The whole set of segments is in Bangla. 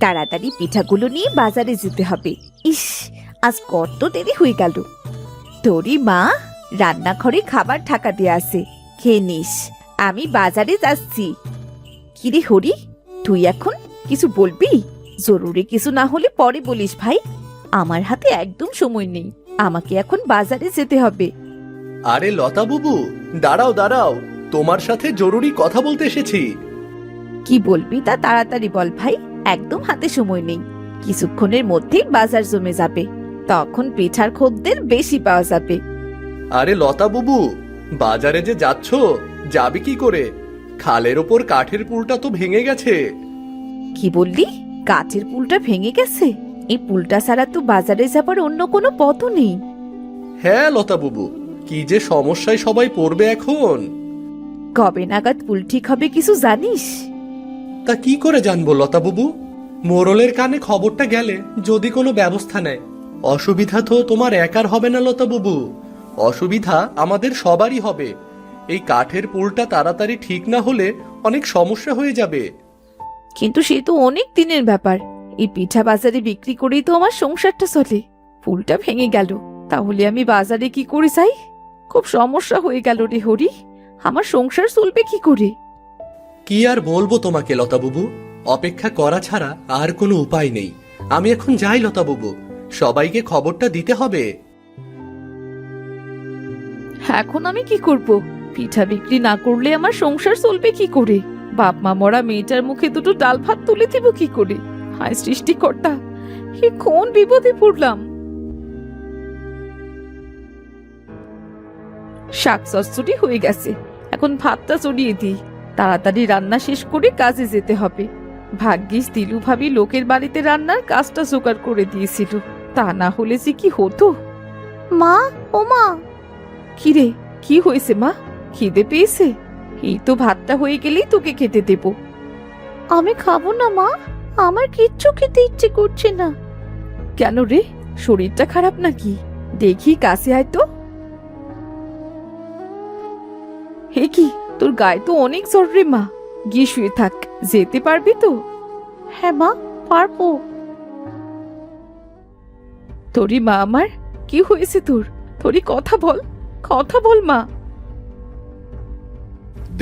তাড়াতাড়ি পিঠাগুলো নিয়ে বাজারে যেতে হবে। ইস, আজ কত দেরি হয়ে গেল। তোরই মা রান্নাঘরে খাবার ঢাকা দিয়ে আছে, খেয়ে নিস। আমি বাজারে যাচ্ছি। কিরে হরি, তুই এখন কিছু বলবি? জরুরি কিছু না হলে পরে বলিস ভাই। আমার হাতে একদম সময় নেই, আমাকে এখন বাজারে যেতে হবে। আরে লতা বুবু, দাঁড়াও দাঁড়াও, তোমার সাথে জরুরি কথা বলতে এসেছি। কি বলবি তা তাড়াতাড়ি বল ভাই, একদম হাতে সময় নেই। কিছুক্ষণের মধ্যেই বাজার জমে যাবে, তখন পিঠার খদ্দের বেশি পাওয়া যাবে। আরে লতা বুবু, বাজারে যে যাচ্ছ, যাবে কি করে? খালের ওপর কাঠের পুলটা তো ভেঙে গেছে। কি বললি? কাঠের পুলটা ভেঙে গেছে? এই পুলটা ছাড়া তো বাজারে যাবার অন্য কোনো পথও নেই। হ্যাঁ লতা বুবু, কি যে সমস্যায় সবাই পড়বে এখন। কবে নাগাদ পুল ঠিক হবে কিছু জানিস? তা কি করে জানবো লতা বুবু? মোড়লের কানে খবরটা গেলে যদি কোনো ব্যবস্থা নেয়। অসুবিধা তো তোমার একার হবে না লতা বুবু, অসুবিধা আমাদের সবারই হবে। এই কাঠের পুলটা তাড়াতাড়ি ঠিক না হলে অনেক সমস্যা হয়ে যাবে। কিন্তু সে তো অনেক দিনের ব্যাপার। এই পিঠা বাজারে বিক্রি করেই তো আমার সংসারটা চলে। পুলটা ভেঙে গেল, তাহলে আমি বাজারে কি করে যাই? খুব সমস্যা হয়ে গেল রে হরি, আমার সংসার চলবে কি করে? কি আর বলবো তোমাকে লতা বুবু, অপেক্ষা করা ছাড়া আর কোনো উপায় নেই। আমি এখন যাই লতা বুবু, সবাইকে খবরটা দিতে হবে। এখন আমি কি করব? পিঠা বিক্রি না করলে আমার সংসার চলবে কি করে? বাপ মা মরা মেয়েটার মুখে দুটো ডাল ভাত তুলে দিব কি করে? হায় সৃষ্টিকর্তা, এ কোন বিপদে পড়লাম! শাক চচ্চড়ি হয়ে গেছে, এখন ভাতটা চড়িয়ে দিই। তাড়াতাড়ি রান্না শেষ করে কাজে যেতে হবে। ভাগ্যিস দিলু ভাবি লোকের বাড়িতে রান্নার কাজটা জোগাড় করে দিয়েছিল, তা না হলে যে কি হতো। মা, ও মা! কিরে, কি হয়েছে মা? খিদে পেয়েছে? এই তো ভাতটা হয়ে গেলেই তোকে খেতে দেব। আমি খাবো না মা, আমার কিচ্ছু খেতে ইচ্ছে করছে না। কেন রে, শরীরটা খারাপ নাকি? দেখি কাছে আয় তো। হে কি, তোর গায়ে তো অনেক জ্বর রে মা। গিয়ে শুয়ে থাক, যেতে পারবি তো? হ্যাঁ মা, পারবো। তোরই মা আমার, কি হয়েছে তোর? তোরই কথা বল, কথা বল মা।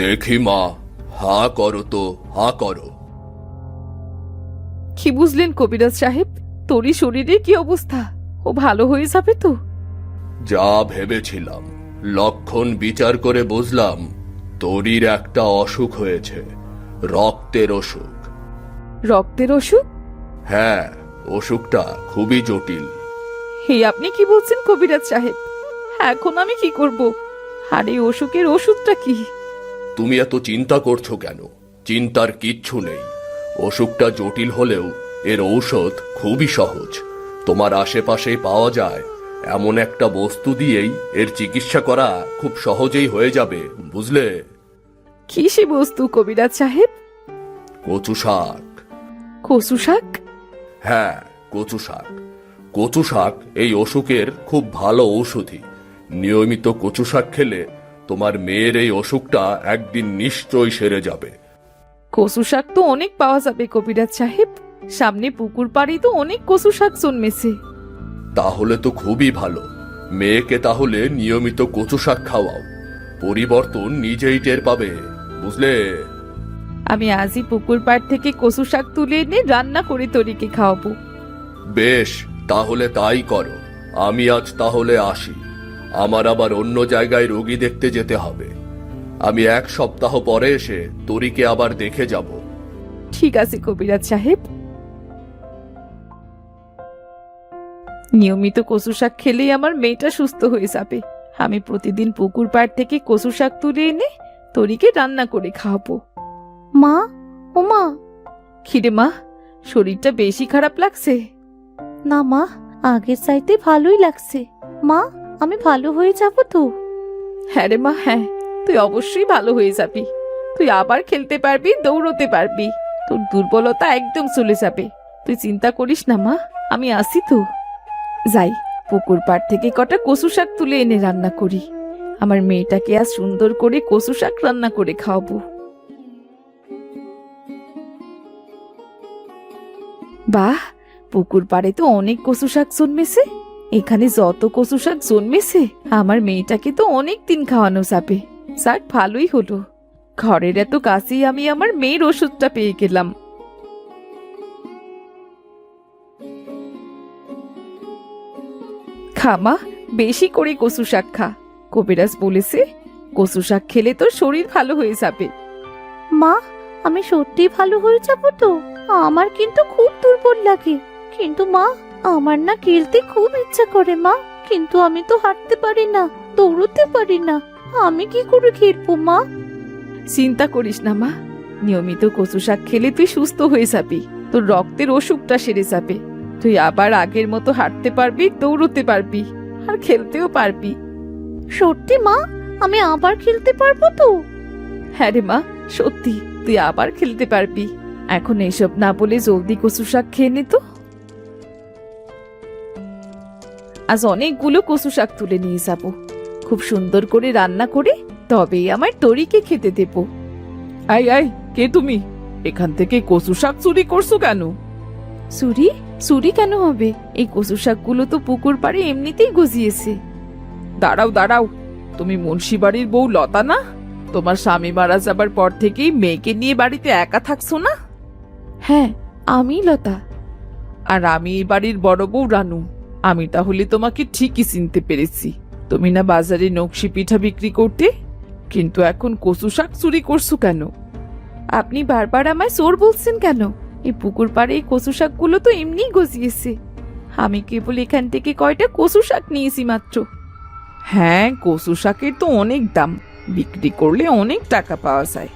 দেখি মা, হা করো তো, হা করো। কি বুঝলেন কবিরাজ সাহেব? তোরই শরীরে কি অবস্থা? ও ভালো হয়ে যাবে তো? যা ভেবেছিলাম, লক্ষণ বিচার করে বুঝলাম তোরির একটা অসুখ হয়েছে, রক্তের অসুখ। রক্তের অসুখ? হ্যাঁ, অসুখটা খুবই জটিল। হে, আপনি কি বলছেন কবিরাজ সাহেব? এখন আমি কি করব? আর এই অসুখের ওষুধটা কি? তুমি এত চিন্তা করছো কেন? চিন্তার কিচ্ছু নেই। অসুখটা জটিল হলেও এর ঔষধ খুবই সহজ। তোমার আশেপাশেই পাওয়া যায় এমন একটা বস্তু দিয়েই এর চিকিৎসা করা খুব সহজেই হয়ে যাবে, বুঝলে? কি সে বস্তু কবিরাজ সাহেব? কচু শাক। কচু শাক? হ্যাঁ, কচু শাক। কচু শাক এই অসুখের খুব ভালো ঔষধি। নিয়মিত কচু শাক খেলে তোমার মেয়ের এই অসুখটা একদিন নিশ্চয়ই সেরে যাবে। কচু শাক তো অনেক পাওয়া যাবে কবিরাজ সাহেব, সামনে পুকুর পাড়ে তো অনেক কচু শাক জন্মেছে। তাহলে তো খুবই ভালো। মেয়েকে তাহলে নিয়মিত কচু শাক খাওয়াও, পরিবর্তন নিজেই টের পাবে, বুঝলে? আমি আজই পুকুর পাড় থেকে কচু শাক তুলে এনে রান্না করে তরিকে খাওয়াবো। বেশ, তাহলে তাই করো। আমি আজ তাহলে আসি, আমার আবার অন্য জায়গায় রোগী দেখতে যেতে হবে। আমি 1 সপ্তাহ পরে এসে তরিকে আবার দেখে যাব। ঠিক আছে কবিরাজ সাহেব। নিয়মিত কচু শাক খেলেই আমার মেয়েটা সুস্থ হয়ে যাবে। আমি প্রতিদিন পুকুর পাড় থেকে কচু শাক তুলে এনে তরিকে রান্না করে খাওয়াবো। মা, ও মা! খিরে মা, শরীরটা বেশি খারাপ লাগছে? না মা, আগের চাইতে ভালোই লাগছে। মা, আমি ভালো হয়ে যাব তো? হ্যাঁ রে মা, হ্যাঁ, তুই অবশ্যই ভালো হয়ে যাবি। তুই আবার খেলতে পারবি, দৌড়তে পারবি। তোর দুর্বলতা একদম চলে যাবে। তুই চিন্তা করিস না মা, আমি আসি তো। যাই, পুকুর পাড় থেকে কটা কচু শাক তুলে এনে রান্না করি। আমার মেয়েটাকে আজ সুন্দর করে কচু শাক রান্না করে খাওয়াবো। বাহ, পুকুর পাড়ে তো অনেক কচু শাক জন্মেছে। এখানে যত কচু শাক জন্মেছে আমার মেয়েটাকে তো অনেক দিন খাওয়ানো যাবে। যাক, ভালোই হলো, ঘরের এত কাছেই আমি আমার মেয়ের ওষুধটা পেয়ে গেলাম। খামা, বেশি করে কচু শাক খা। কবিরাজ বলেছে কচু শাক খেলে তোর শরীর ভালো হয়ে যাবে। মা, আমি সত্যি ভালো হয়ে যাব তো? আমার কিন্তু খুব দুর্বল লাগে। কিন্তু মা, আমার না খেলতে খুব ইচ্ছা করে মা, কিন্তু আমি তো হাঁটতে পারি না, দৌড়তে পারি না। আমি কি করে খেলবো মা? চিন্তা করিস না মা, নিয়মিত কচু শাক খেলে তুই সুস্থ হয়ে যাবি, তোর রক্তের অসুখটা সেরে যাবে। তুই আবার আগের মতো হাঁটতে পারবি, দৌড়তে পারবি, আর খেলতেও পারবি। সত্যি মা, আমি আবার খেলতে পারবো তো? হ্যাঁ রে মা, সত্যি তুই আবার খেলতে পারবি। এখন এসব না বলে জলদি কচু শাক খেয়ে নে তো। আজ অনেকগুলো কচু শাক তুলে নিয়ে যাব, খুব সুন্দর করে রান্না করে তবেই আমার তরিকে খেতে দেব। আই আই, কে তুমি? এখান থেকে কচু শাক চুরি করছো কেন? চুরি? চুরি কেন হবে? এই কচু শাকগুলো তো পুকুর পাড়ে এমনিতেই গজিয়েছে। দাঁড়াও দাঁড়াও, তুমি মুন্সিবাড়ির বউ লতা না? তোমার স্বামী মারা যাবার পর থেকেই মেয়েকে নিয়ে বাড়িতে একা থাকছো না? হ্যাঁ, আমি লতা। আর আমি এই বাড়ির বড় বউ রানু। আমি তাহলে তোমাকে ঠিকই চিনতে পেরেছি। তুমি না বাজারে নকশি পিঠা বিক্রি করতে, কিন্তু এখন কচু শাক চুরি করছো কেন? আপনি বারবার আমায় চোর বলছেন কেন? এই পুকুর পাড়ে এই কচু শাকগুলো তো এমনিই গজিয়েছে। আমি কেবল এখান থেকে কয়টা কচু শাক নিয়েছি মাত্র। হ্যাঁ, কচু শাকের তো অনেক দাম, বিক্রি করলে অনেক টাকা পাওয়া যায়।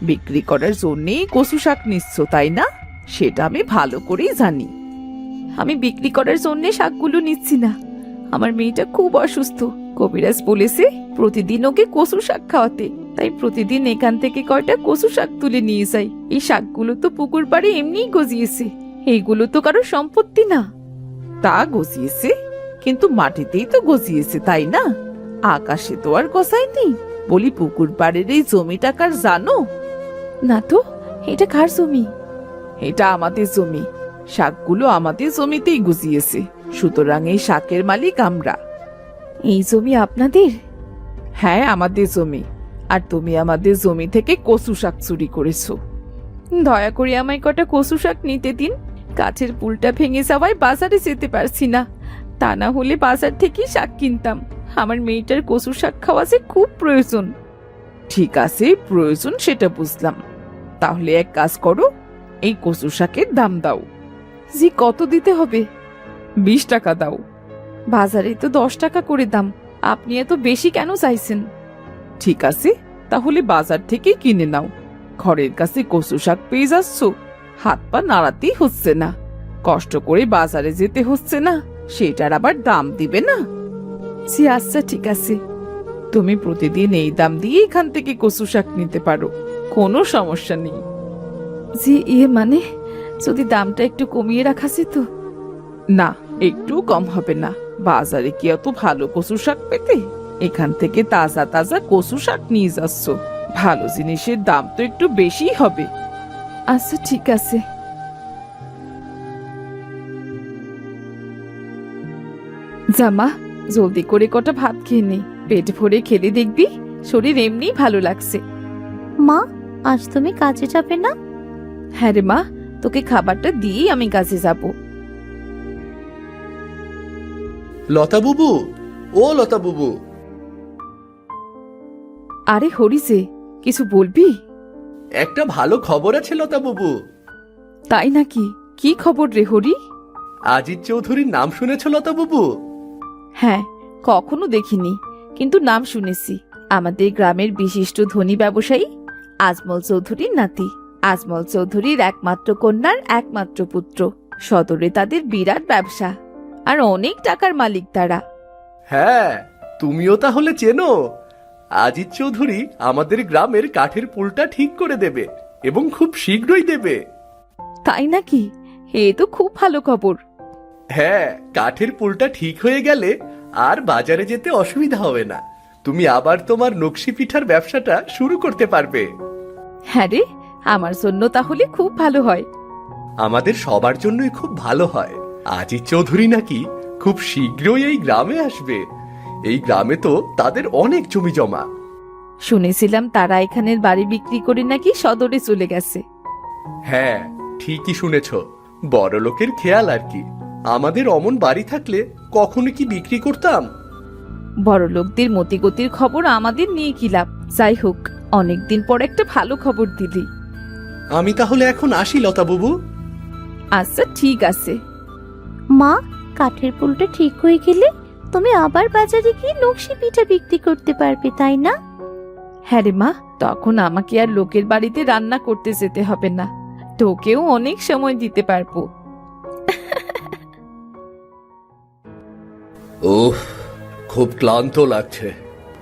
বিক্রি করার জন্যেই কচু শাক নিচ্ছ, তাই না? সেটা আমি ভালো করেই জানি। আমি বিক্রি করার জন্য শাকগুলো নিচ্ছি না। আমার মেয়েটা খুব অসুস্থ, কবিরাজ বলেছে প্রতিদিন ওকে কচু শাক খাওয়াতে, তাই প্রতিদিন এখান থেকে কয়টা কচু শাক তুলে নিয়ে যাই। এই শাকগুলো তো পুকুর পাড়ে এমনিই গজিয়েছে, এইগুলো তো কারো সম্পত্তি না। তা গজিয়েছে, কিন্তু মাটিতেই তো গজিয়েছে, তাই না? আকাশে তো আর গজায়নি। বলি, পুকুর পাড়ের এই জমিটা কার জানো? না তো, এটা কার জমি? এটা আমাদের জমি। শাকগুলো আমাদের জমিতেই গজিয়েছে, সুতরাং এই শাকের মালিক আমরা। এই জমি আপনাদের? হ্যাঁ, আমাদের জমি। আর তুমি আমাদের জমি থেকে কচু শাক চুরি করেছো। দয়া করে আমায় কটা কচু শাক নিতে দিন। গাছের পুলটা ভেঙে যাওয়ায় বাজারে যেতে পারছি না, তা না হলে বাজার থেকেই শাক কিনতাম। আমার মেয়েটার কচু শাক খাওয়া যে খুব প্রয়োজন। ঠিক আছে, প্রয়োজন সেটা বুঝলাম। তাহলে এক কাজ করো, এই কচু শাকের দাম দাও। জি, কত দিতে হবে? 20 টাকা দাও। বাজারে তো 10 টাকা করে দাম, আপনি এত বেশি কেন চাইছেন? ঠিক আছে, তাহলে বাজার থেকেই কিনে নাও। ঘরের কাছে কচু শাক পেয়ে যাচ্ছ, হাত পা নাড়াতেই হচ্ছে না, কষ্ট করে বাজারে যেতে হচ্ছে না, সেটার আবার দাম দিবে না? জি আচ্ছা, ঠিক আছে। তুমি প্রতিদিন এই দাম দিয়ে এখান থেকে কচু শাক নিতে পারো, কোনো সমস্যা নেই। জি, মানে যদি দামটা একটু কমিয়ে রাখা যেত। না, একটু কম হবে না। বাজারে কি এত ভালো কচু শাক পেতে? এখান থেকে তাজা তাজা কচু শাক নিয়ে যাচ্ছ, ভালো জিনিসের দাম তো একটু বেশি হবে। আচ্ছা ঠিক আছে। জামা, জলদি করে কটা ভাত খেয়ে নে, পেট ভরে খেলে দেখবি শরীর এমনি ভালো লাগছে। মা, আজ তুমি কাজে যাবে না? হ্যাঁ রে মা, তোকে খাবারটা দিয়েই আমি কাজে যাব। লতা বুবু, ও লতা বুবু। আরে হরি যে, কিছু বলবি? একটা ভালো খবর আছে লতা বুবু। তাই নাকি? কি খবর রে হরি? আজিজ চৌধুরীর নাম শুনেছ লতা বুবু? হ্যাঁ, কখনো দেখিনি, কিন্তু নাম শুনেছি। আমাদের গ্রামের বিশিষ্ট ধনী ব্যবসায়ী আজমল চৌধুরীর নাতি। আজমল চৌধুরীর একমাত্র কন্যার একমাত্র পুত্র। সদরে তাদের বিরাট ব্যবসা, আর অনেক টাকার মালিক তারা। হ্যাঁ, তুমিও তাহলে চেনো। আজিজ চৌধুরী আমাদের গ্রামের কাঠের পুলটা ঠিক করে দেবে, এবং খুব শীঘ্রই দেবে। তাই নাকি? এ তো খুব ভালো খবর। হ্যাঁ, কাঠের পুলটা ঠিক হয়ে গেলে আর বাজারে যেতে অসুবিধা হবে না। তুমি আবার তোমার নকশি পিঠার ব্যবসাটা শুরু করতে পারবে। হ্যাঁ রে, আমার জন্য তাহলে খুব ভালো হয়। আমাদের সবার জন্যই খুব ভালো হয়। আজিজ চৌধুরী নাকি খুব শীঘ্রই এই গ্রামে আসবে। এই গ্রামে তো তাদের অনেক জমি জমা। শুনেছিলাম তারা এখানের বাড়ি বিক্রি করে নাকি সদরে চলে গেছে। হ্যাঁ, ঠিকই শুনেছ। বড় লোকের খেয়াল আর কি। আমাদের অমন বাড়ি থাকলে কখনো কি বিক্রি করতাম? বড় লোকদের মতিগতির খবর আমাদের নিয়ে কি লাভ? যাই হোক, অনেকদিন পর একটা ভালো খবর দিলি। আমি তাহলে এখন আসি লতা বাবু। আচ্ছা, ঠিক আছে। মা, কাঠের পুলটা ঠিক হয়ে গেলে তুমি আবার বাজারে গিয়ে নকশি পিঠা বিক্রি করতে পারবে, তাই না? হ্যাঁ রে মা, তখন আমাকে আর লোকের বাড়িতে রান্না করতে যেতে হবে না। তোকেও অনেক সময় দিতে পারবো। ওহ, খুব ক্লান্ত লাগছে।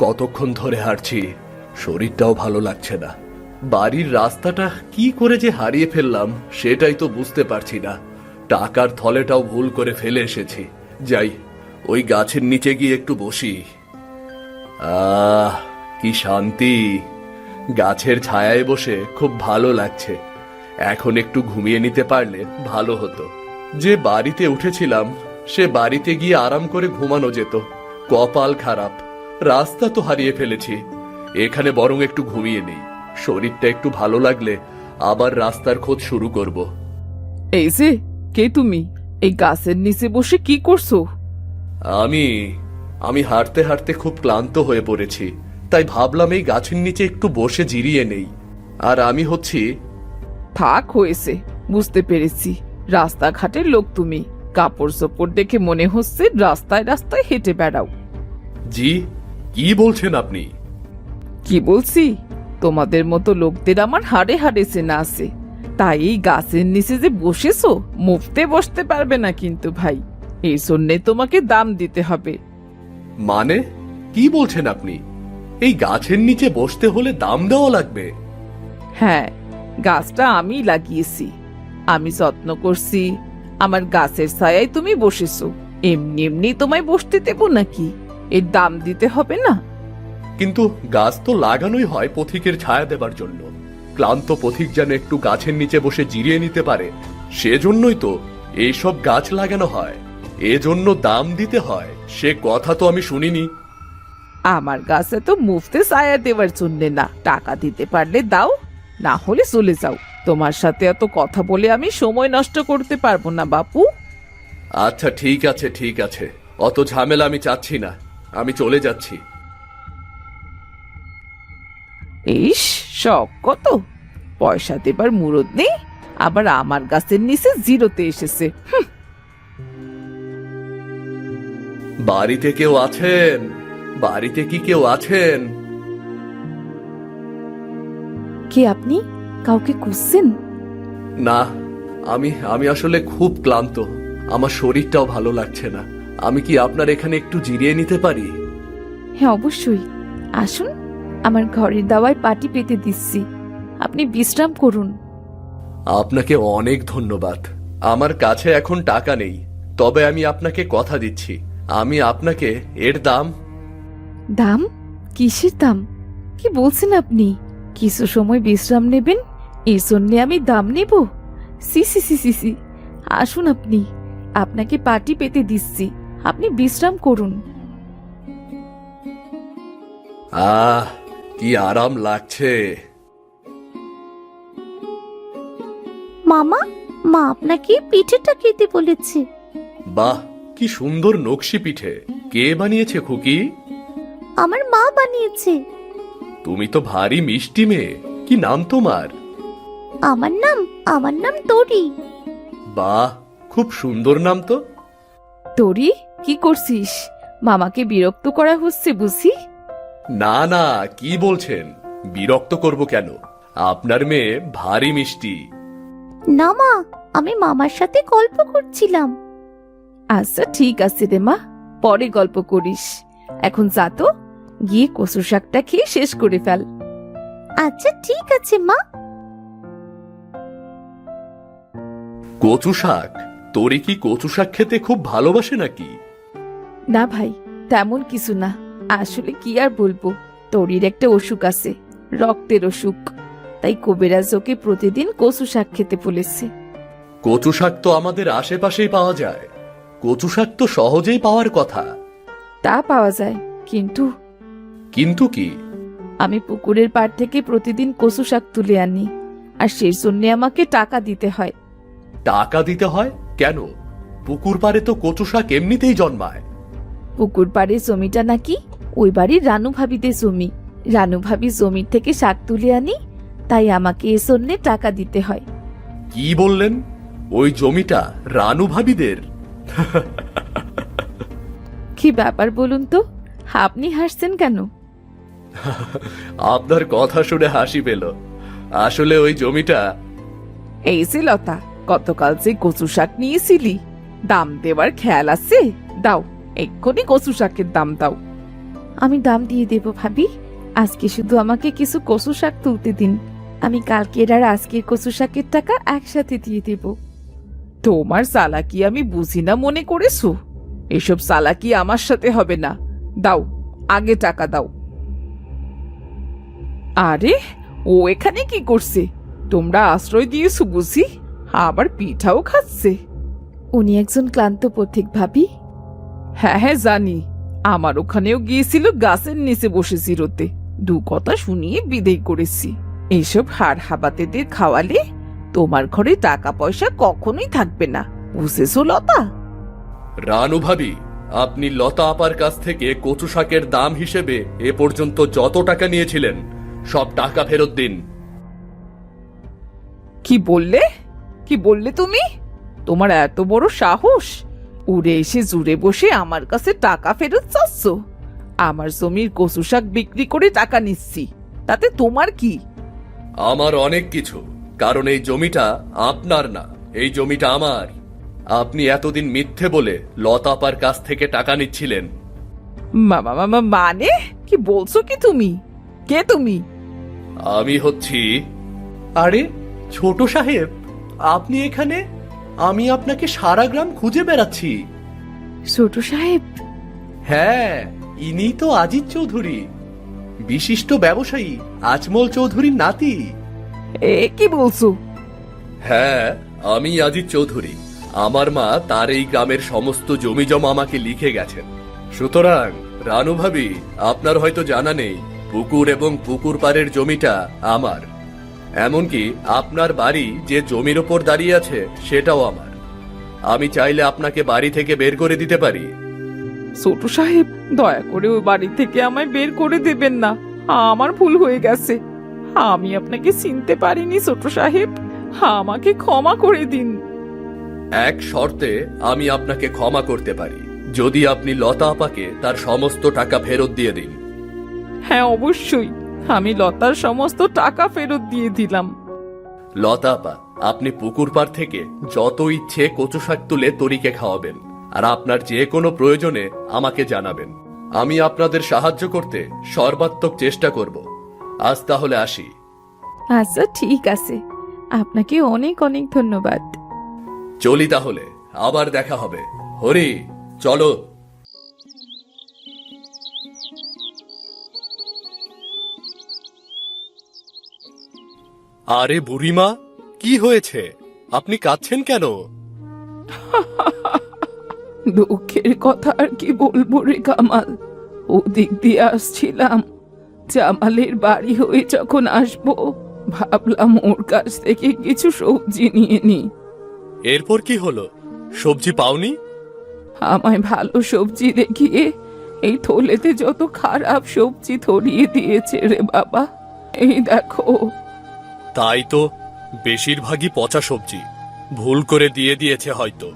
কতক্ষণ ধরে হাঁটছি, শরীরটাও ভালো লাগছে না। বাড়ির রাস্তাটা কি করে যে হারিয়ে ফেললাম সেটাই তো বুঝতে পারছি না। টাকার থলেটাও ভুল করে ফেলে এসেছি। যাই, ওই গাছের নিচে গিয়ে একটু বসি। কি শান্তি! গাছের ছায়ায় বসে খুব ভালো লাগছে। এখন একটু ঘুমিয়ে নিতে পারলে ভালো হতো। যে বাড়িতে উঠেছিলাম সে বাড়িতে গিয়ে আরাম করে ঘুমানো যেত। কপাল খারাপ, রাস্তা তো হারিয়ে ফেলেছি। এখানে বরং একটু ঘুমিয়ে নেই। শরীরটা একটু ভালো লাগলে আবার রাস্তার খোঁজ শুরু করব। এই যে, কে তুমি? এই গাছের নিচে বসে কি করছো? আমি হাঁটতে হাঁটতে খুব ক্লান্ত হয়ে পড়েছি, তাই ভাবলাম এই গাছের নিচে একটু বসে জিরিয়ে নেই। আর আমি হচ্ছি... থাক, হয়েছে, বুঝতে পেরেছি। রাস্তাঘাটের লোক তুমি। কাপড় চোপড় দেখে মনে হচ্ছে রাস্তায় রাস্তায় হেঁটে বেড়াও। জি, কি বলছেন আপনি? কি বলছি? তোমাদের মতো লোকদের আমার হাড়ে হাড়ে চেনা আছে। তাই এই গাছের নিচে যে বসেছো, মুফতে বসতে পারবে না কিন্তু ভাই। এই জন্যে তোমাকে দাম দিতে হবে। মানে কি বলছেন আপনি? এই গাছের নিচে বসতে হলে দাম দেওয়া লাগবে? হ্যাঁ, গাছটা আমি লাগিয়েছি, আমি যত্ন করছি। আমার গাছের ছায়ায় তুমি বসেছো, এমনি এমনি তোমায় বসতে দেবো নাকি? এর দাম দিতে হবে না? কিন্তু গাছ তো লাগানোই হয় পথিকের ছায়া দেবার জন্য। ক্লান্ত পথিক যেন একটু গাছের নিচে বসে জিরিয়ে নিতে পারে, সেজন্যই তো এইসব গাছ লাগানো হয়। এজন্য দাম দিতে হয়, সে কথা তো আমি শুনিনি। আমার গাছে তো মুফতে ছায়া দেওয়ার জন্য না, টাকা দিতে পারলে দাও, না হলে চলে যাও। তোমার সাথে এত কথা বলে আমি সময় নষ্ট করতে পারবো না বাপু। আচ্ছা, ঠিক আছে ঠিক আছে, অত ঝামেলা আমি চাচ্ছি না, আমি চলে যাচ্ছি। ইস, শখ কত! পয়সা দেবার মুরদ নেই, আবার আমার গাছের নিচে জিরোতে এসেছে। বাড়িতে কেউ আছেন? বাড়িতে কি কেউ আছেন? কে আপনি? কাউকে খুঁজছেন? না, আমি আসলে খুব ক্লান্ত। আমার শরীরটাও ভালো লাগছে না। আমি কি আপনার এখানে একটু জিরিয়ে নিতে পারি? হ্যাঁ, অবশ্যই আসুন। আমার ঘরের দাওয়ায় পাটি পেতে দিচ্ছি, আপনি বিশ্রাম করুন। আপনাকে অনেক ধন্যবাদ। আমার কাছে এখন টাকা নেই, তবে আমি আপনাকে কথা দিচ্ছি, আমি আপনাকে এর দাম... দাম? কিসের দাম? কি বলছেন আপনি? কিছু সময় বিশ্রাম নেবেন, এই জন্যে আমি দাম নেব? সি সি সি সি সি, আসুন আপনি, আপনাকে পাটি পেতে দিচ্ছি, আপনি বিশ্রাম করুন। কি আরাম লাগছে। মামা, মা আপনাকে পিঠেটা খেতে বলেছে। বাহ, কি সুন্দর নকশি পিঠে! কে বানিয়েছে খুকি? আমার মা বানিয়েছে। তুমি তো ভারী মিষ্টি মেয়ে। কি নাম তোমার? আমার নাম তরি। বাহ, খুব সুন্দর নাম তো। তোরি, কি করছিস? মামাকে বিরক্ত করা হচ্ছে বুঝি? না না, কি বলছেন? বিরক্ত করব কেন? আপনার মেয়ে ভারী মিষ্টি। না মা, আমি মামার সাথে গল্প করছিলাম। আচ্ছা, ঠিক আছে রে মা, পরে গল্প করিস। এখন যা তো, গিয়ে কচু শাকটা খেয়ে শেষ করে ফেল। আচ্ছা ঠিক আছে মা। কচু শাক? তোরে কি কচু শাক খেতে খুব ভালোবাসে নাকি? না ভাই, তেমন কিছু না। আসলে কি আর বলবো, তোরির একটা অসুখ আছে, রক্তের অসুখ। তাই কবিরাজ ওকে প্রতিদিন কচু শাক খেতে বলেছে। কচু শাক তো আমাদের আশেপাশেই পাওয়া যায়। কচু শাক তো সহজেই পাওয়ার কথা। তা পাওয়া যায়, কিন্তু কিন্তু কি? আমি পুকুরের পাড় থেকে প্রতিদিন কচু শাক তুলে আনি, আর সেই জন্য আমাকে টাকা দিতে হয়। টাকা দিতে হয় কেন? পুকুর পাড়ে তো কচু শাক এমনিতেই জন্মায়। পুকুর পাড়ে জমিটা নাকি ওই বাড়ির রানু ভাবিদের জমি। রানু ভাবি জমির থেকে শাক তুলে আনি, তাই আমাকে এ জন্যে টাকা দিতে হয়। কি বললেন? ওই জমিটা রানু ভাবিদের? কি ব্যাপার বলুন তো, আপনি হাসছেন কেন? আপনার কথা শুনে হাসি পেল। আসলে ওই জমিটা এই যে লতা, গতকাল যে কচু শাক নিয়েছিলি, দাম দেওয়ার খেয়াল আছে? দাও, এক্ষুনি কচু শাকের দাম দাও। আমি দাম দিয়ে দেব ভাবি, আজকে শুধু আমাকে কিছু কচু শাক তুলতে দিন। আমি কালকের আর আজকের কচু শাকের টাকা একসাথে দিয়ে দেব। তোমার চালাকি আমি বুঝি না মনে করেছো? এসব চালাকি আমার সাথে হবে না। দাও, আগে টাকা দাও। আরে, ও এখানে কি করছে? তোমরা আশ্রয় দিয়েছো বুঝি, আবার পিঠাও খাচ্ছে। উনি একজন ক্লান্ত পথিক ভাবি। হ্যাঁ হ্যাঁ জানি, আমার ওখানেও গিয়েছিল গাছের নিচে বসে জিরোতে। দু কথা শুনিয়ে বিদেয় করেছি। এসব হাড় হাবাতেদের খাওয়ালে তোমার ঘরে টাকা পয়সা কখনোই থাকবে না, বুঝেছো লতা? রানু ভাবি, আপনি লতা আপার কাছ থেকে কচু শাকের দাম হিসেবে এ পর্যন্ত যত টাকা নিয়েছিলেন সব টাকা ফেরত দিন। কি বললে? কি বললে তুমি? তোমার এত বড় সাহস! উড়ে এসে জুড়ে বসে আমার কাছে টাকা ফেরত চাচ্ছ? আমার জমির কচু শাক বিক্রি করে টাকা নিচ্ছি, তাতে তোমার কি? আমার অনেক কিছু, কারণ এই জমিটা আপনার না, এই জমিটা আমার। আপনি এতদিন মিথ্যে বলে লতা আপার কাছ থেকে টাকা নিচ্ছিলেন। মানে কি বলছো কি তুমি? কে তুমি? আমি হচ্ছি... আরে ছোট সাহেব, আপনি এখানে? আমি আপনাকে সারা গ্রাম খুঁজে বেড়াচ্ছি। ছোট সাহেব? হ্যাঁ, ইনি তো আজিজ চৌধুরী, বিশিষ্ট ব্যবসায়ী আজমল চৌধুরীর নাতি। এ কি বলছো? হ্যাঁ, আমি আজিজ চৌধুরী। আমার মা তার এই গ্রামের সমস্ত জমি জমা আমাকে লিখে গেছেন। সুতরাং রানু ভাবি, আপনার হয়তো জানা নেই, পুকুর এবং পুকুর পাড়ের জমিটা আমার। এমনকি আপনার বাড়ি যে জমির ওপর দাঁড়িয়ে আছে সেটাও আমার। আমি চাইলে আপনাকে বাড়ি থেকে বের করে দিতে পারি। ছোট সাহেব, দয়া করে ওই বাড়ি থেকে আমায় বের করে দেবেন না। আমার ভুল হয়ে গেছে, আমি আপনাকে চিনতে পারিনি ছোট সাহেব, আমাকে ক্ষমা করে দিন। এক শর্তে আমি আপনাকে ক্ষমা করতে পারি, যদি আপনি লতা আপাকে তার সমস্ত টাকা ফেরত দিয়ে দিন। হ্যাঁ অবশ্যই, আমি লতার সমস্ত টাকা ফেরত দিয়ে দিলাম। লতা আপা, আপনি পুকুর পাড় থেকে যত ইচ্ছে কচু শাক তুলে তরিকে খাওয়াবেন, আর আপনার যে কোনো প্রয়োজনে আমাকে জানাবেন। আমি আপনাদের সাহায্য করতে সর্বাত্মক চেষ্টা করব। আজ তাহলে আসি। আচ্ছা ঠিক আছে, আপনাকে অনেক অনেক ধন্যবাদ। চলি তাহলে, আবার দেখা হবে। হরি, চলো। আরে বুড়িমা, কি হয়েছে? আপনি কাঁদছেন কেন? দুঃখের কথা আর কি বলবো রে কামাল। ওদিক দিয়ে আসছিলাম, জামালের বাড়ি হয়ে যখন আসবো, ভাবলাম ওর কাছ থেকে কিছু সবজি নিয়ে নি। এরপর কি হলো? সবজি পাওনি? আমায় ভালো সবজি দেখিয়ে এই থলেতে যত খারাপ সবজি ধরিয়ে দিয়েছে রে বাবা। এই দেখো। তাই তো, বেশিরভাগই পচা সবজি। ভুল করে দিয়ে দিয়েছে হয়তো।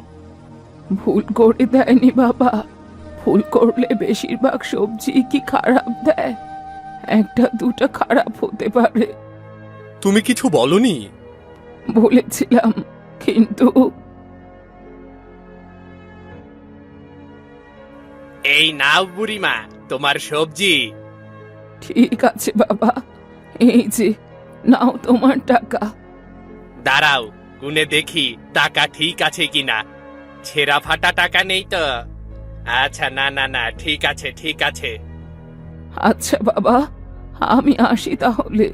ভুল করে দেয়নি বাবা, ভুল করলে বেশিরভাগ সবজি কি খারাপ দেয়? একটা দুটা খারাপ হতে পারে। তুমি কিছু বলনি? বলেছিলাম, কিন্তু এই নাও বুড়িমা তোমার সবজি। ঠিক আছে বাবা, এই যে নাও তোমার টাকা। দাঁড়াও, গুনে দেখি টাকা ঠিক আছে কিনা। ছেঁড়া ফাটা টাকা নেই তো? আচ্ছা, না না না, ঠিক আছে ঠিক আছে। আচ্ছা বাবা, আমি আসি তাহলে।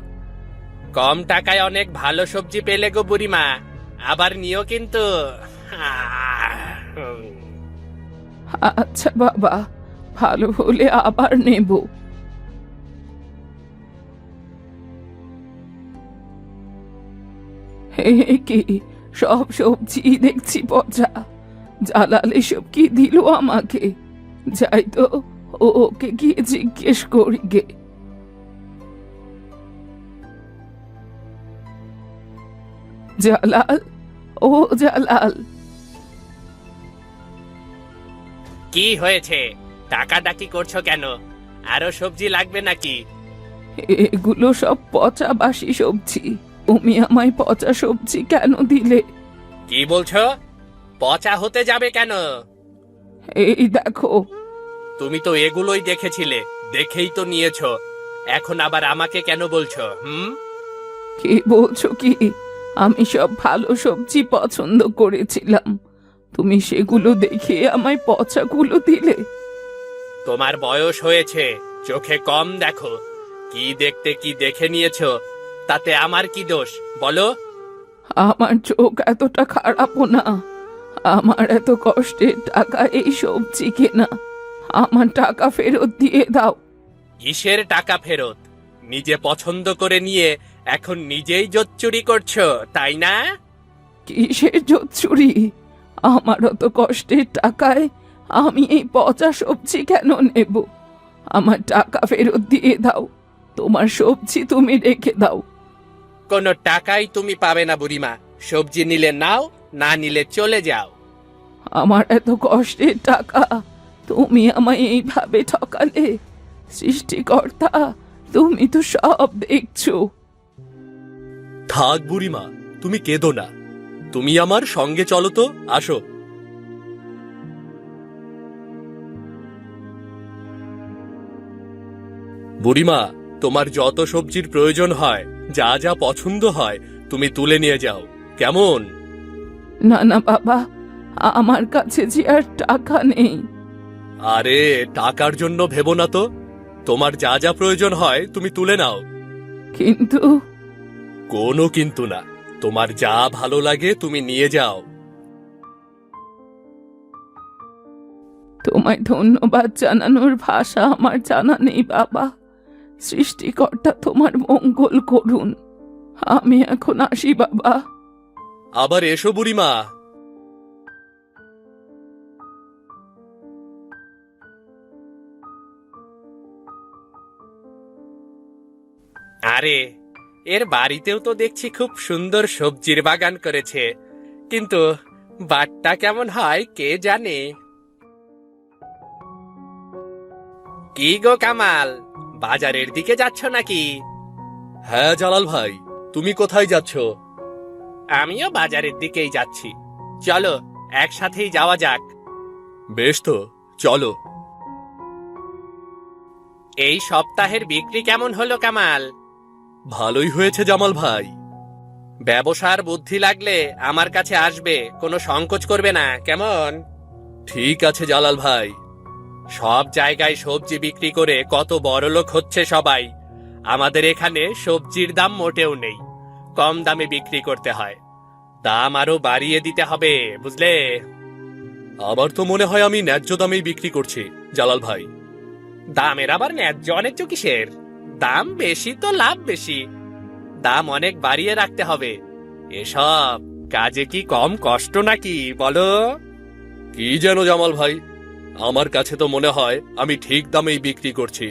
কম টাকায় অনেক ভালো সবজি পেলে গো বুড়িমা। আবার নিও কিন্তু। আহ, আচ্ছা বাবা, ভালো হলে আবার নেব। কি সব সবজি দেখছি পচা। জালাল এসব কি দিল আমাকে? যাই তো ওকে গিয়ে জিজ্ঞেস করি গে। জালাল, ও জালাল, কি হয়েছে? ডাকাডাকি করছো কেন? আরো সবজি লাগবে নাকি? এগুলো সব পচা বাসি সবজি। তুমি আমায় পচা সবজি কেন দিলে? কি বলছো? পচা হতে যাবে কেন? এই দেখো। তুমি তো এগুলোই দেখেছিলে, দেখেই তো নিয়েছো। এখন আবার আমাকে কেন বলছো? কি বলছো কি? আমি সব ভালো সবজি পছন্দ করেছিলাম, তুমি সেগুলো দেখে আমায় পচাগুলো দিলে। তোমার বয়স হয়েছে, চোখে কম দেখো। কি দেখতে কি দেখে নিয়েছো, তাতে আমার কি দোষ বলো? আমার চোখ এতটা খারাপও না। আমার এত কষ্টের টাকা এই সবজি কেনা। আমার টাকা ফেরত দিয়ে দাও। কিসের টাকা ফেরত? নিজে পছন্দ করে নিয়ে এখন নিজেই জোচ্চুরি করছো, তাই না? কিসের জোচ্চুরি? আমার অত কষ্টের টাকায় আমি এই পচা সবজি কেন নেব? আমার টাকা ফেরত দিয়ে দাও। তোমার সবজি তুমি রেখে দাও। কোনো টাকাই তুমি পাবে না বুড়িমা। সবজি নিলে নাও, না নিলে চলে যাও। আমার এত কষ্টের টাকা তুমি আমায় এইভাবে ঠকালে? সৃষ্টিকর্তা, তুমি তো সব দেখছো। থাক বুড়িমা, তুমি কেঁদো না। তুমি আমার সঙ্গে চলো তো, আসো। বুড়িমা, তোমার যত সবজির প্রয়োজন হয়, যা যা পছন্দ হয়, তুমি তুলে নিয়ে যাও, কেমন? না না বাবা, আমার কাছে যে আর টাকা নেই। আরে টাকার জন্য ভেবো না তো। তোমার যা যা প্রয়োজন হয় তুমি তুলে নাও। কিন্তু কোনো কিন্তু না, তোমার যা ভালো লাগে তুমি নিয়ে যাও। তোমায় ধন্যবাদ জানানোর ভাষা আমার জানা নেই বাবা। সৃষ্টিকর্তা তোমার মঙ্গল করুন। আমি এখন আসি বাবা। আবার এসো বুড়িমা। আরে, এর বাড়িতেও তো দেখছি খুব সুন্দর সবজির বাগান করেছে, কিন্তু বাটটা কেমন হয় কে জানে। কি গো কামাল, বাজারের দিকে যাচ্ছ নাকি? হ্যাঁ জালাল ভাই, তুমি কোথায় যাচ্ছ? আমিও বাজারের দিকেই যাচ্ছি। চলো, একসাথেই যাওয়া যাক। বেশ তো, চলো। এই সপ্তাহের বিক্রি কেমন হলো কামাল? ভালোই হয়েছে জামাল ভাই। ব্যবসার বুদ্ধি লাগলে আমার কাছে আসবে, কোনো সংকোচ করবে না, কেমন? ঠিক আছে জালাল ভাই। সব জায়গায় সবজি বিক্রি করে কত বড়লোক হচ্ছে সবাই। আমাদের এখানে সবজির দাম মোটেও নেই, কম দামে বিক্রি করতে হয়। দাম আরো বাড়িয়ে দিতে হবে, বুঝলে? আমার তো মনে হয় আমি ন্যায্য দামেই বিক্রি করছি জালাল ভাই। দামের আবার ন্যায্য অনেক কিসের? দাম বেশি তো লাভ বেশি। দাম অনেক বাড়িয়ে রাখতে হবে। এসব কাজে কি কম কষ্ট নাকি বলো? কি যেন জামাল ভাই, আমার কাছে তো মনে হয় আমি ঠিক দামেই বিক্রি করছি।